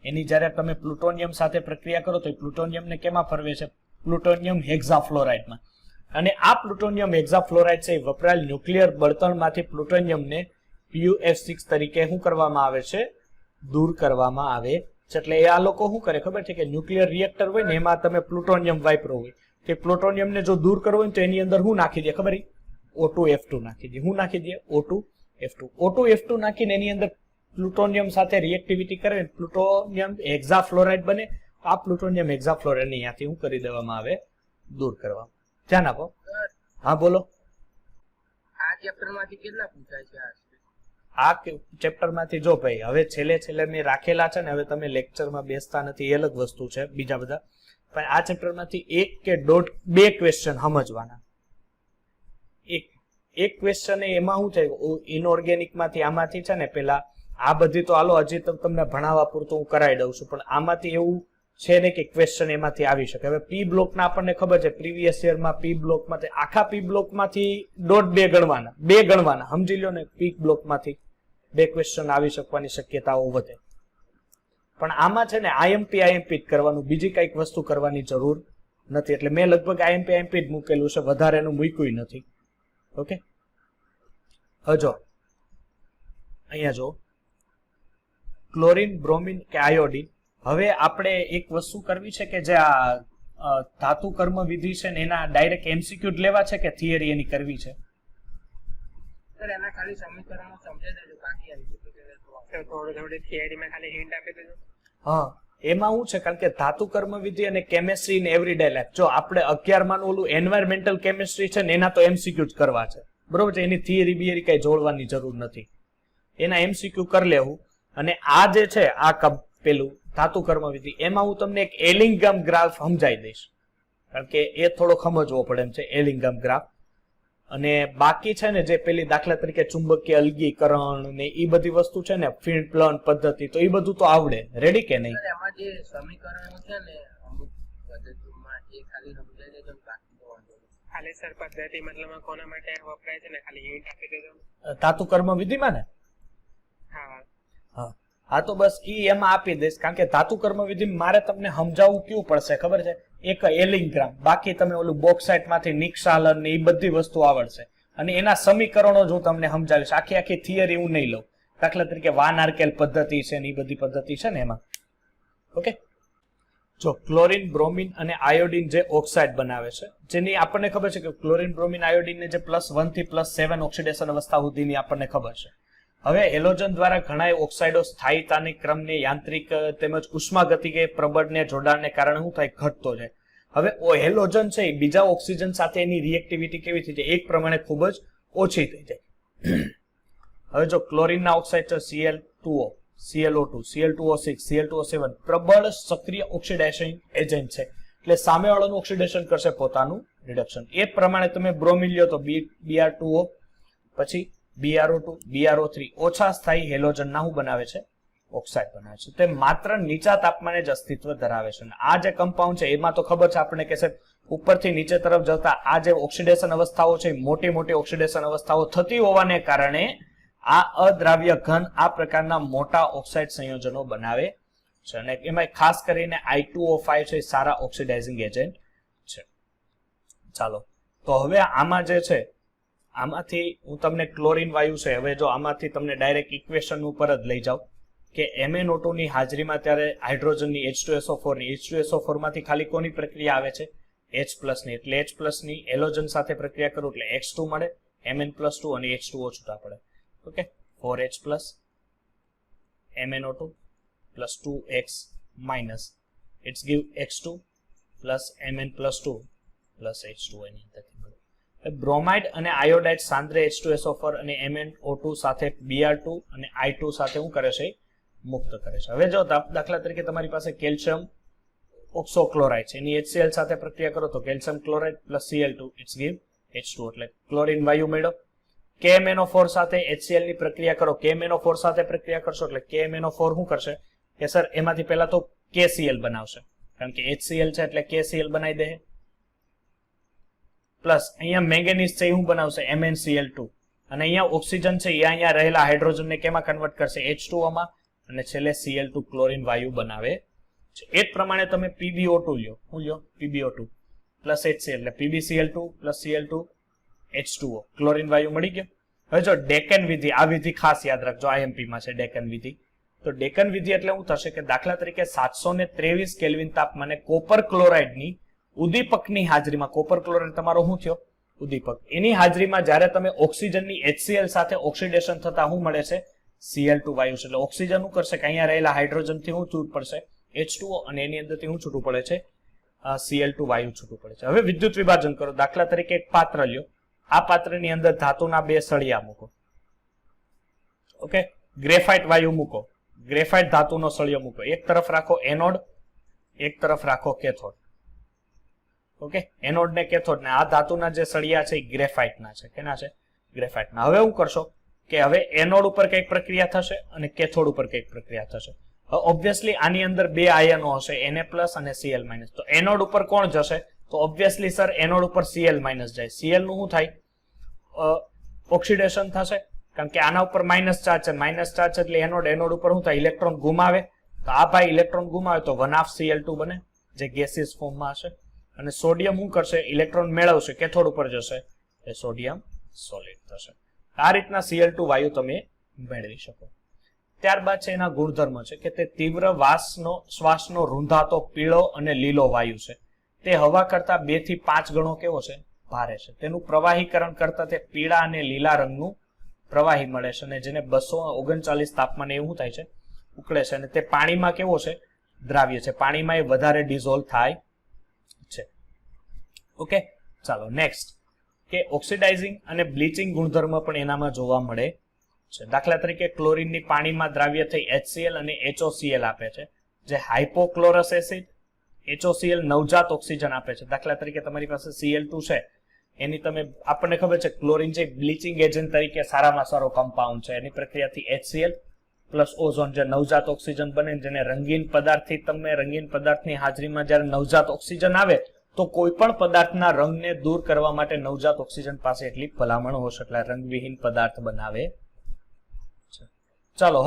એની જ્યારે તમે પ્લુટોનિયમ સાથે પ્રક્રિયા કરો તો પ્લુટોનિયમને કેમાં ફેરવે છે, પ્લુટોનિયમ હેક્ઝાફ્લોરાઇડમાં. અને આ પ્લુટોનિયમ હેક્ઝાફ્લોરાઇડ છે વપરાયેલ ન્યુક્લિયર બળતણમાંથી પ્લુટોનિયમને PuF6 તરીકે શું કરવામાં આવે છે, દૂર કરવામાં આવે છે. એટલે આ લોકો શું કરે ખબર છે કે ન્યુક્લિયર રિએક્ટર હોય ને એમાં તમે પ્લુટોનિયમ વાપરો હોય, તે પ્લુટોનિયમને જો દૂર કરવો હોય તો એની અંદર શું નાખી દે ખબર, O2F2 નાખી દે. શું નાખી દે, O2F2 નાખીને એની અંદર પ્લુટોનિયમ સાથે રિએક્ટિવિટી કરે, પ્લુટોનિયમ હેક્ઝાફ્લોરાઇડ બને. આ પ્લુટોનિયમ હેક્ઝાફ્લોરાઇડ ને અહીંયાથી શું કરી દેવામાં આવે, દૂર કરવામાં. ધ્યાન આપો. હા બોલો. આ ચેપ્ટરમાંથી કેટલા પૂછાય છે? આ ચેપ્ટરમાંથી જો ભાઈ હવે છેલ્લે મેં રાખેલા છે ને, હવે તમે લેક્ચરમાં બેસતા નથી એ અલગ વસ્તુ છે, બીજા બધા, પણ આ ચેપ્ટરમાંથી 1 કે 2 ક્વેશ્ચન સમજવાના. એક ક્વેશ્ચન એમાં શું થાય, ઇનઓર્ગેનિક માંથી આમાંથી છે ને, પેલા આ બધી તો હાલો હજી તમને ભણાવવા પૂરતું હું કરાવી દઉં છું, પણ આમાંથી એવું છે ને કે ક્વેશ્ચન એમાંથી આવી શકે. હવે P બ્લોકના આપણને ખબર છે, પ્રીવિયસ યરમાં P બ્લોકમાંથી આખા P બ્લોકમાંથી 1.5 ગણવાના, 2 ગણવાના, સમજી લો ને. P બ્લોકમાંથી 2 ક્વેશ્ચન આવી શકવાની શક્યતાઓ વધે. પણ આમાં છે ને IMP જ કરવાનું, બીજી કઈક વસ્તુ કરવાની જરૂર નથી. એટલે મેં લગભગ IMP જ મૂકેલું છે, વધારે એનું મૂક્યું નથી. ઓકે, હજો અહીંયા જો ક્લોરીન, બ્રોમિન કે આયોડિન. હવે આપણે એક વસ્તુ કરવી છે કે જે આ ધાતુ કર્મ વિધિ છે ને એના ડાયરેક્ટ MCQ જ લેવા છે કે થિયરી એની કરવી છે? સર એના ખાલી સમીકરણો સમજાવી દેજો, બાકી થોડી થિયરીમાં ખાલી હિન્ટ આપી દેજો. હા, એમાં શું છે, કારણ કે ધાતુ કર્મ વિધિ અને કેમેસ્ટ્રી ને એવરીડે લાઈફ, જો આપણે 11 માનું ઓલું એન્વાયરમેન્ટલ કેમેસ્ટ્રી છે ને એના તો MCQ જ કરવા છે, બરોબર છે. એની થિયરી બિયરી કઈ જોડવાની જરૂર નથી, એના MCQ કરી લેવું. અને આ જે છે આ પેલું ધાતુ કર્મ વિધિ, એમાં હું તમને એક એલિંગમ ગ્રાફ સમજાવી દઈશ, કારણ કે એ થોડો સમજવો પડે એમ છે, એલિંગમ ગ્રાફ. અને બાકી છે ને જે પેલી દાખલા તરીકે ચુંબકીય અલગીકરણ ને એ બધી વસ્તુ છે ને, ફીલ્ડ પ્લન પદ્ધતિ, તો એ બધું તો આવડે. રેડી કે નહીં? એમાં જે સમીકરણો છે ને અમુક પદ્ધતિમાં એ ખાલી સમજાવી દેજો, બાકી તો વાંધો નહીં. ખાલી સર પદ્ધતિ મતલબ કોના માટે વપરાય છે ને ખાલી હિન્ટ આપી દેજો. ધાતુ કર્મ વિધિમાં ને? હા હા હા, તો બસ ઈ એમાં આપી દઈશ, કારણ કે ધાતુ કર્મ વિધિ મારે તમને સમજાવવું કેવું પડશે ખબર છે, એક એલિંગ્રામ, બાકી તમે ઓલું બોક્સાઇટ માંથી નિક્ષાલન ને એ બધી વસ્તુ આવડશે, અને એના સમીકરણો જ હું તમને સમજાવીશ. આખી થિયરી હું નહીં લઉં. દાખલા તરીકે વાન આર્કેલ પદ્ધતિ છે ને એ બધી પદ્ધતિ છે ને એમાં. ઓકે, જો ક્લોરીન, બ્રોમિન અને આયોડિન જે ઓક્સાઇડ બનાવે છે, જેની આપણને ખબર છે કે ક્લોરીન, બ્રોમિન, આયોડિન ને જે +1 થી +7 ઓક્સિડેશન અવસ્થા સુધીની આપણને ખબર છે. હવે હેલોજન દ્વારા ઘણા ઓક્સાઇડો સ્થાયીતાની ક્રમને, યાંત્રિક તેમજ ઉષ્માગતિકે પ્રબળને જોડાણને કારણે શું થાય, ઘટતો જાય. હવે હેલોજન છે એ બીજા ઓક્સિજન સાથે એની રિએક્ટિવિટી કેવી થઈ જાય, એક પ્રમાણે ખૂબ જ ઓછી થઈ જાય. હવે જો ક્લોરીનના ઓક્સાઇડ છે Cl2O, ClO2, Cl2O6, Cl2O7 પ્રબળ સક્રિય ઓક્સિડેશન એજન્ટ છે, એટલે સામેવાળાનું ઓક્સિડેશન કરશે પોતાનું રિડક્શન. એ પ્રમાણે તમે બ્રોમિન લ્યો તો Br2O, પછી BrO2, BrO3 ઓછા સ્થાયી હેલોજનના શું બનાવે છે, ઓક્સાઇડ બનાવે છે. તે માત્ર નીચા તાપમાને જ અસ્તિત્વ ધરાવે છે. આ જે કમ્પાઉન્ડ છે એમાં તો ખબર છે આપણને કે ઉપરથી નીચે તરફ જતા આ જે ઓક્સિડેશન અવસ્થાઓ છે, મોટી ઓક્સિડેશન અવસ્થાઓ થતી હોવાને કારણે આ અદ્રાવ્ય ઘન આ પ્રકારના મોટા ઓક્સાઇડ સંયોજનો બનાવે છે. અને એમાં ખાસ કરીને I2O5 છે સારા ઓક્સિડાઇઝિંગ એજન્ટ ચાલો, તો હવે આમાં જે છે, આમાંથી હું તમને ક્લોરીન વાયુ છે, હવે જો આમાંથી તમને ડાયરેક્ટ ઇક્વેશન ઉપર જ લઈ જાઉં કે MnO2 ની હાજરીમાં ત્યારે હાઇડ્રોજનની H2SO4 ની H2SO4 માંથી ખાલી કોની પ્રક્રિયા આવે છે? H+ ની. એટલે H+ ની એલોજન સાથે પ્રક્રિયા કરું એટલે H2 મળે, Mn+2 અને H2O છૂટા પડે. Okay, 4H+ MnO2 plus 2X minus it's give X2 plus Mn+2 plus H2O એની અંદરથી મળે. બ્રોમાઇડ અને આયોડાઇડ સાંદ્ર H2SO4 અને MnO2 સાથે Br2 અને I2 સાથે શું કરે છે? મુક્ત કરે છે. હવે જો દાખલા તરીકે તમારી પાસે કેલ્શિયમ ઓક્સોક્લોરાઇડ છે, એની HCl સાથે પ્રક્રિયા કરો તો calcium chloride plus Cl2 it's give H2O, એટલે ક્લોરીન વાયુ મળ્યો. KMnO4 સાથે HCl ની પ્રક્રિયા કરો, KMnO4 સાથે પ્રક્રિયા કરશો એટલે KMnO4 શું કરશે કે સર એમાંથી પહેલા તો KCl બનાવશે, કારણ કે HCl છે એટલે KCl બનાવી દે. પ્લસ અહીંયા મેંગેનીઝ છે એ શું બનાવશે? MnCl2. અને અહીંયા ઓક્સિજન છે એ અહીંયા રહેલા હાઇડ્રોજનને કેમાં કન્વર્ટ કરશે? H2O માં, અને છેલ્લે Cl2 ક્લોરીન વાયુ બનાવે છે. એ જ પ્રમાણે તમે PbO2 લ્યો. શું લ્યો? PbO2 પ્લસ HCl એટલે PbCl2 plus Cl2 H2O chlorine વાયુ મળી ગયો. હવે જો ડેકન વિધિ, આ વિધિ ખાસ યાદ રાખજો, IMP માં છે ડેકન વિધિ. તો ડેકન વિધિ એટલે શું થશે કે દાખલા તરીકે 723 કેલ્વિન તાપમાને કોપર ક્લોરાઇડની ઉદ્દીપકની હાજરીમાં, કોપર ક્લોરાઇડ તમારો શું થયો? ઉદ્દીપક. એની હાજરીમાં જ્યારે તમે ઓક્સિજનની HCl સાથે ઓક્સિડેશન થતા શું મળે છે? Cl2 વાયુ છે. એટલે ઓક્સિજન શું કરશે કે અહીંયા રહેલા હાઇડ્રોજનથી શું છૂટ પડશે? H2O, અને એની અંદરથી શું છૂટું પડે છે? Cl2 વાયુ છૂટું પડે છે. હવે વિદ્યુત વિભાજન કરો. દાખલા તરીકે એક પાત્ર લ્યો, આ પાત્રની અંદર ધાતુના 2 સળિયા મૂકો. ઓકે, ગ્રેફાઇટ વાયુ મૂકો, ગ્રેફાઇટ ધાતુનો સળિયો મૂકો. એક તરફ રાખો એનોડ, એક તરફ રાખો કેથોડ. ઓકે, એનોડ ને કેથોડ ને આ ધાતુના જે સળિયા છે એ ગ્રેફાઇટના છે. કેના છે? ગ્રેફાઇટના. હવે શું કરશો કે હવે એનોડ ઉપર કઈક પ્રક્રિયા થશે અને કેથોડ ઉપર કઈક પ્રક્રિયા થશે. ઓબ્વિયસલી આની અંદર 2 આયનો હશે, Na+ અને Cl-. તો એનોડ ઉપર કોણ જશે? તો ઓબ્વિયસલી સર એનોડ ઉપર Cl- જાય. Cl નું શું થાય? ઓક્સિડેશન થશે, કારણ કે આના ઉપર માઇનસ ચાર્જ છે. માઇનસ ચાર્જ એટલે એનોડ ઉપર શું થાય? ઇલેક્ટ્રોન ગુમાવે. તો આ ભાઈ ઇલેક્ટ્રોન ગુમાવે તો 1/2 Cl2 બને, જે ગેસિયસ ફોર્મમાં હશે. અને સોડિયમ શું કરશે? ઇલેક્ટ્રોન મેળવશે, કેથોડ ઉપર જશે, એ સોડિયમ સોલિડ થશે. આ રીતના Cl2 વાયુ તમે મેળવી શકો. ત્યારબાદ છે એના ગુણધર્મ છે કે તે તીવ્ર શ્વાસનો રૂંધાતો પીળો અને લીલો વાયુ છે. તે હવા કરતા 2 થી 5 ગણો કેવો છે? ભારે છે. તેનું પ્રવાહીકરણ કરતા તે પીળા અને લીલા રંગનું પ્રવાહી મળે છે, અને જેને 239 તાપમાને એવું થાય છે? ઉકળે છે. અને તે પાણીમાં કેવો છે? દ્રાવ્ય છે. પાણીમાં એ વધારે ડિઝોલ્વ થાય છે. ઓકે, ચાલો નેક્સ્ટ કે ઓક્સિડાઇઝિંગ અને બ્લીચિંગ ગુણધર્મ પણ એનામાં જોવા મળે છે. દાખલા તરીકે ક્લોરીનની પાણીમાં દ્રાવ્ય થઈ HCl અને HOCl આપે છે, જે હાઇપોક્લોરસ એસિડ. HOCl નવજાત ઓક્સિજન આપે છે. દાખલા તરીકે તમારી પાસે Cl2 છે, એની તમે, આપણને ખબર છે ક્લોરીન જે બ્લીચિંગ એજન્ટ તરીકે સારામાં સારો કમ્પાઉન્ડ છે, એની પ્રક્રિયાથી HCl પ્લસ ઓઝોન જે નવજાત ઓક્સિજન બને, જેને રંગીન પદાર્થથી તમે રંગીન પદાર્થની હાજરીમાં જ્યારે નવજાત ઓક્સિજન આવે તો કોઈ પણ પદાર્થના રંગને દૂર કરવા માટે નવજાત ઓક્સિજન પાસે એટલી ભલામણ હોશે, એટલે રંગવિહીન પદાર્થ બનાવે છે. ચાલો,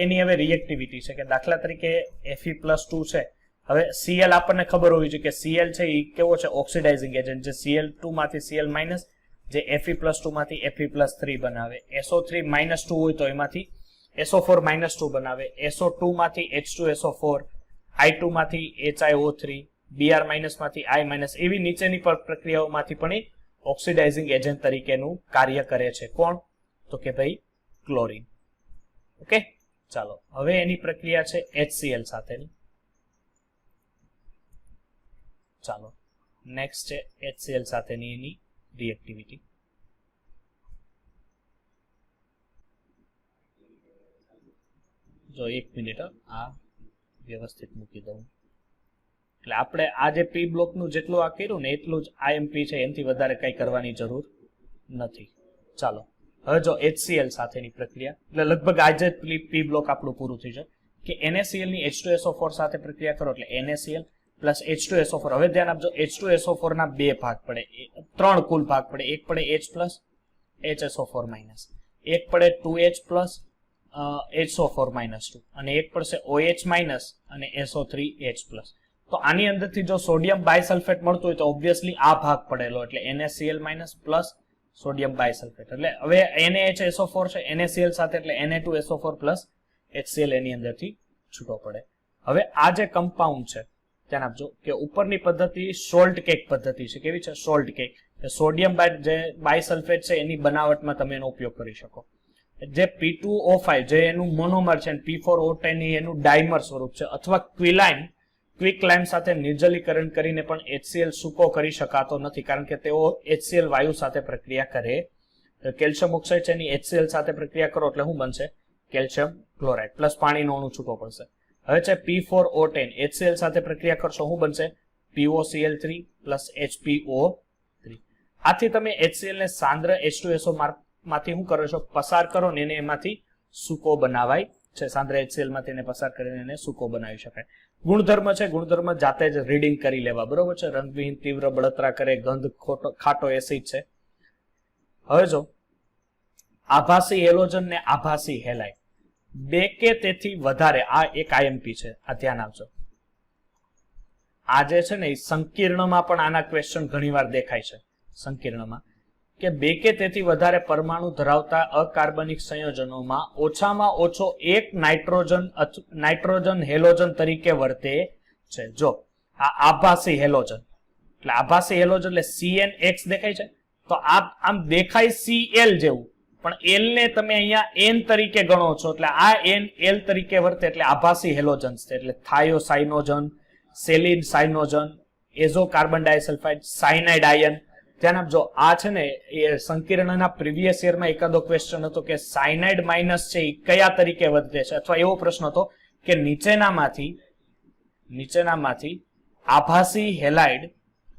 એની હવે રિએક્ટિવિટી છે કે દાખલા તરીકે Fe+2 છે. હવે Cl આપણને ખબર હોવી જોઈએ કે Cl છે એ કેવો છે? ઓક્સિડાઇઝિંગ એજન્ટ, જે Cl2 માંથી Cl-, જે Fe+2 માંથી Fe+3 બનાવે. SO3-2 હોય તો એમાંથી SO4-2 બનાવે. SO2 માંથી H2SO4, I2 માંથી HiO3, Br- માંથી I-, એવી નીચેની પ્રક્રિયાઓમાંથી પણ એ ઓક્સિડાઇઝિંગ એજન્ટ તરીકેનું કાર્ય કરે છે. કોણ? તો કે ભાઈ ક્લોરીન. ઓકે, ચાલો હવે એની પ્રક્રિયા છે HCl સાથેની. ચાલો નેક્સ્ટ છે HCl સાથેની એની રિએક્ટિવિટી. જો 1 મિનિટ આ વ્યવસ્થિત મૂકી દઉં. એટલે આપણે આ જે પી બ્લોકનું જેટલું આ કર્યું ને એટલું જ IMP છે, એનાથી વધારે કંઈ કરવાની જરૂર નથી. ચાલો હવે જો HCl સાથેની પ્રક્રિયા, એટલે લગભગ આજે પી બ્લોક આપણું પૂરું થઈ જાય કે NaCl ની H2SO4 સાથે પ્રક્રિયા કરો એટલે NaCl પ્લસ H2SO4. હવે ધ્યાન આપજો, H2SO4 ના 2 ભાગ પડે, 3 કુલ ભાગ પડે. એક પડે H+, HSO4-, એક પડે 2H+, HO4-2, અને એક પડશે OH- અને SO3H+. તો આની અંદરથી જો સોડિયમ બાયસલ્ફેટ મળતું હોય તો ઓબ્વિયસલી આ ભાગ પડેલો એટલે NaCl પ્લસ સોડિયમ બાયસલ્ફેટ એટલે હવે NaHSO4 છે NaCl સાથે એટલે Na2SO4 પ્લસ HCl એની અંદરથી છૂટો પડે. હવે આ જે કમ્પાઉન્ડ છે ધ્યાન આપજો કે ઉપરની પદ્ધતિ સોલ્ટ કેક પદ્ધતિ છે. કેવી છે? Salt cake. સોડિયમ જે બાયસલ્ફેટ છે એની બનાવટમાં તમે એનો ઉપયોગ કરી શકો. જે P2O5 જે એનું મોનોમર છે P4O10 એનું ડાયમર સ્વરૂપ છે અથવા ક્વિકલાઇમ સાથે નિર્જલીકરણ કરીને પણ HCl સૂકો કરી શકાતો નથી કારણ કે તેઓ HCl વાયુ સાથે પ્રક્રિયા કરે. કેલ્શિયમ ઓક્સાઇડ છે એની HCl સાથે પ્રક્રિયા કરો એટલે શું બનશે? કેલ્શિયમ ક્લોરાઇડ પ્લસ પાણીનો અણુ છૂટો પડશે. હવે છે P4O10 HCl સાથે પ્રક્રિયા કરશો શું બનશે? POCl3 plus HPO3. આથી તમે HCl ને સાંદ્ર H2SO માંથી શું કરો છો? પસાર કરો ને એને એમાંથી સૂકો બનાવાય છે. સાંદ્ર HCl માંથી એને પસાર કરીને એને સૂકો બનાવી શકાય. ગુણધર્મ છે, ગુણધર્મ જાતે જ રીડિંગ કરી લેવા, બરોબર છે. રંગવિહીન, તીવ્ર બળતરા કરે, ગંધ, ખાટો એસિડ છે. હવે જો આભાસી હેલોજન ને આભાસી હેલાઇડ બે કે તેથી વધારે, આ એક IMP છે, આ ધ્યાન આપજો. આ જે છે ને એ સંકીર્ણમાં પણ આના ક્વેશ્ચન ઘણીવાર દેખાય છે. સંકીર્ણમાં કે બે કે તેથી વધારે પરમાણુ ધરાવતા અકાર્બનિક સંયોજનોમાં ઓછામાં ઓછો એક નાઇટ્રોજન હેલોજન તરીકે વર્તે છે. જો આ આભાસી હેલોજન એટલે આભાસી હેલોજન એટલે CnX દેખાય છે તો આમ દેખાય Cl જેવું પણ L ને તમે અહીંયા N તરીકે ગણો છો એટલે આ N L તરીકે વર્તે એટલે આભાસી હેલોજન્સ છે. એટલે thiocyanogen, selenocyanogen, azo carbon disulphide, cyanide ion. ધ્યાન આપજો આ છે ને એ સંકીર્ણના પ્રીવિયસ યરમાં એકાદો ક્વેશ્ચન હતો કે સાયનાઇડ માઇનસ છે એ કયા તરીકે વર્તે છે અથવા એવો પ્રશ્ન હતો કે નીચેનામાંથી આભાસી હેલાઇડ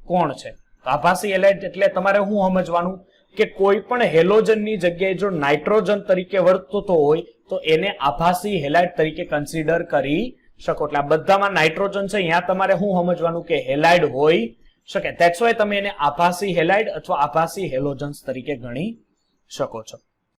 કોણ છે? આભાસી હેલાઇડ એટલે તમારે શું સમજવાનું કે કોઈ પણ હેલોજનની જગ્યાએ જો નાઇટ્રોજન તરીકે વર્તતો હોય તો એને આભાસી હેલાઇડ તરીકે કન્સિડર કરી શકો. એટલે આ બધામાં નાઇટ્રોજન છે અહીંયા તમારે શું સમજવાનું કે હેલાઇડ હોય શકે. ધેટ્સ વાય તમે એને આભાસી હેલાઇડ અથવા આભાસી હેલોજન્સ તરીકે ગણી શકો છો.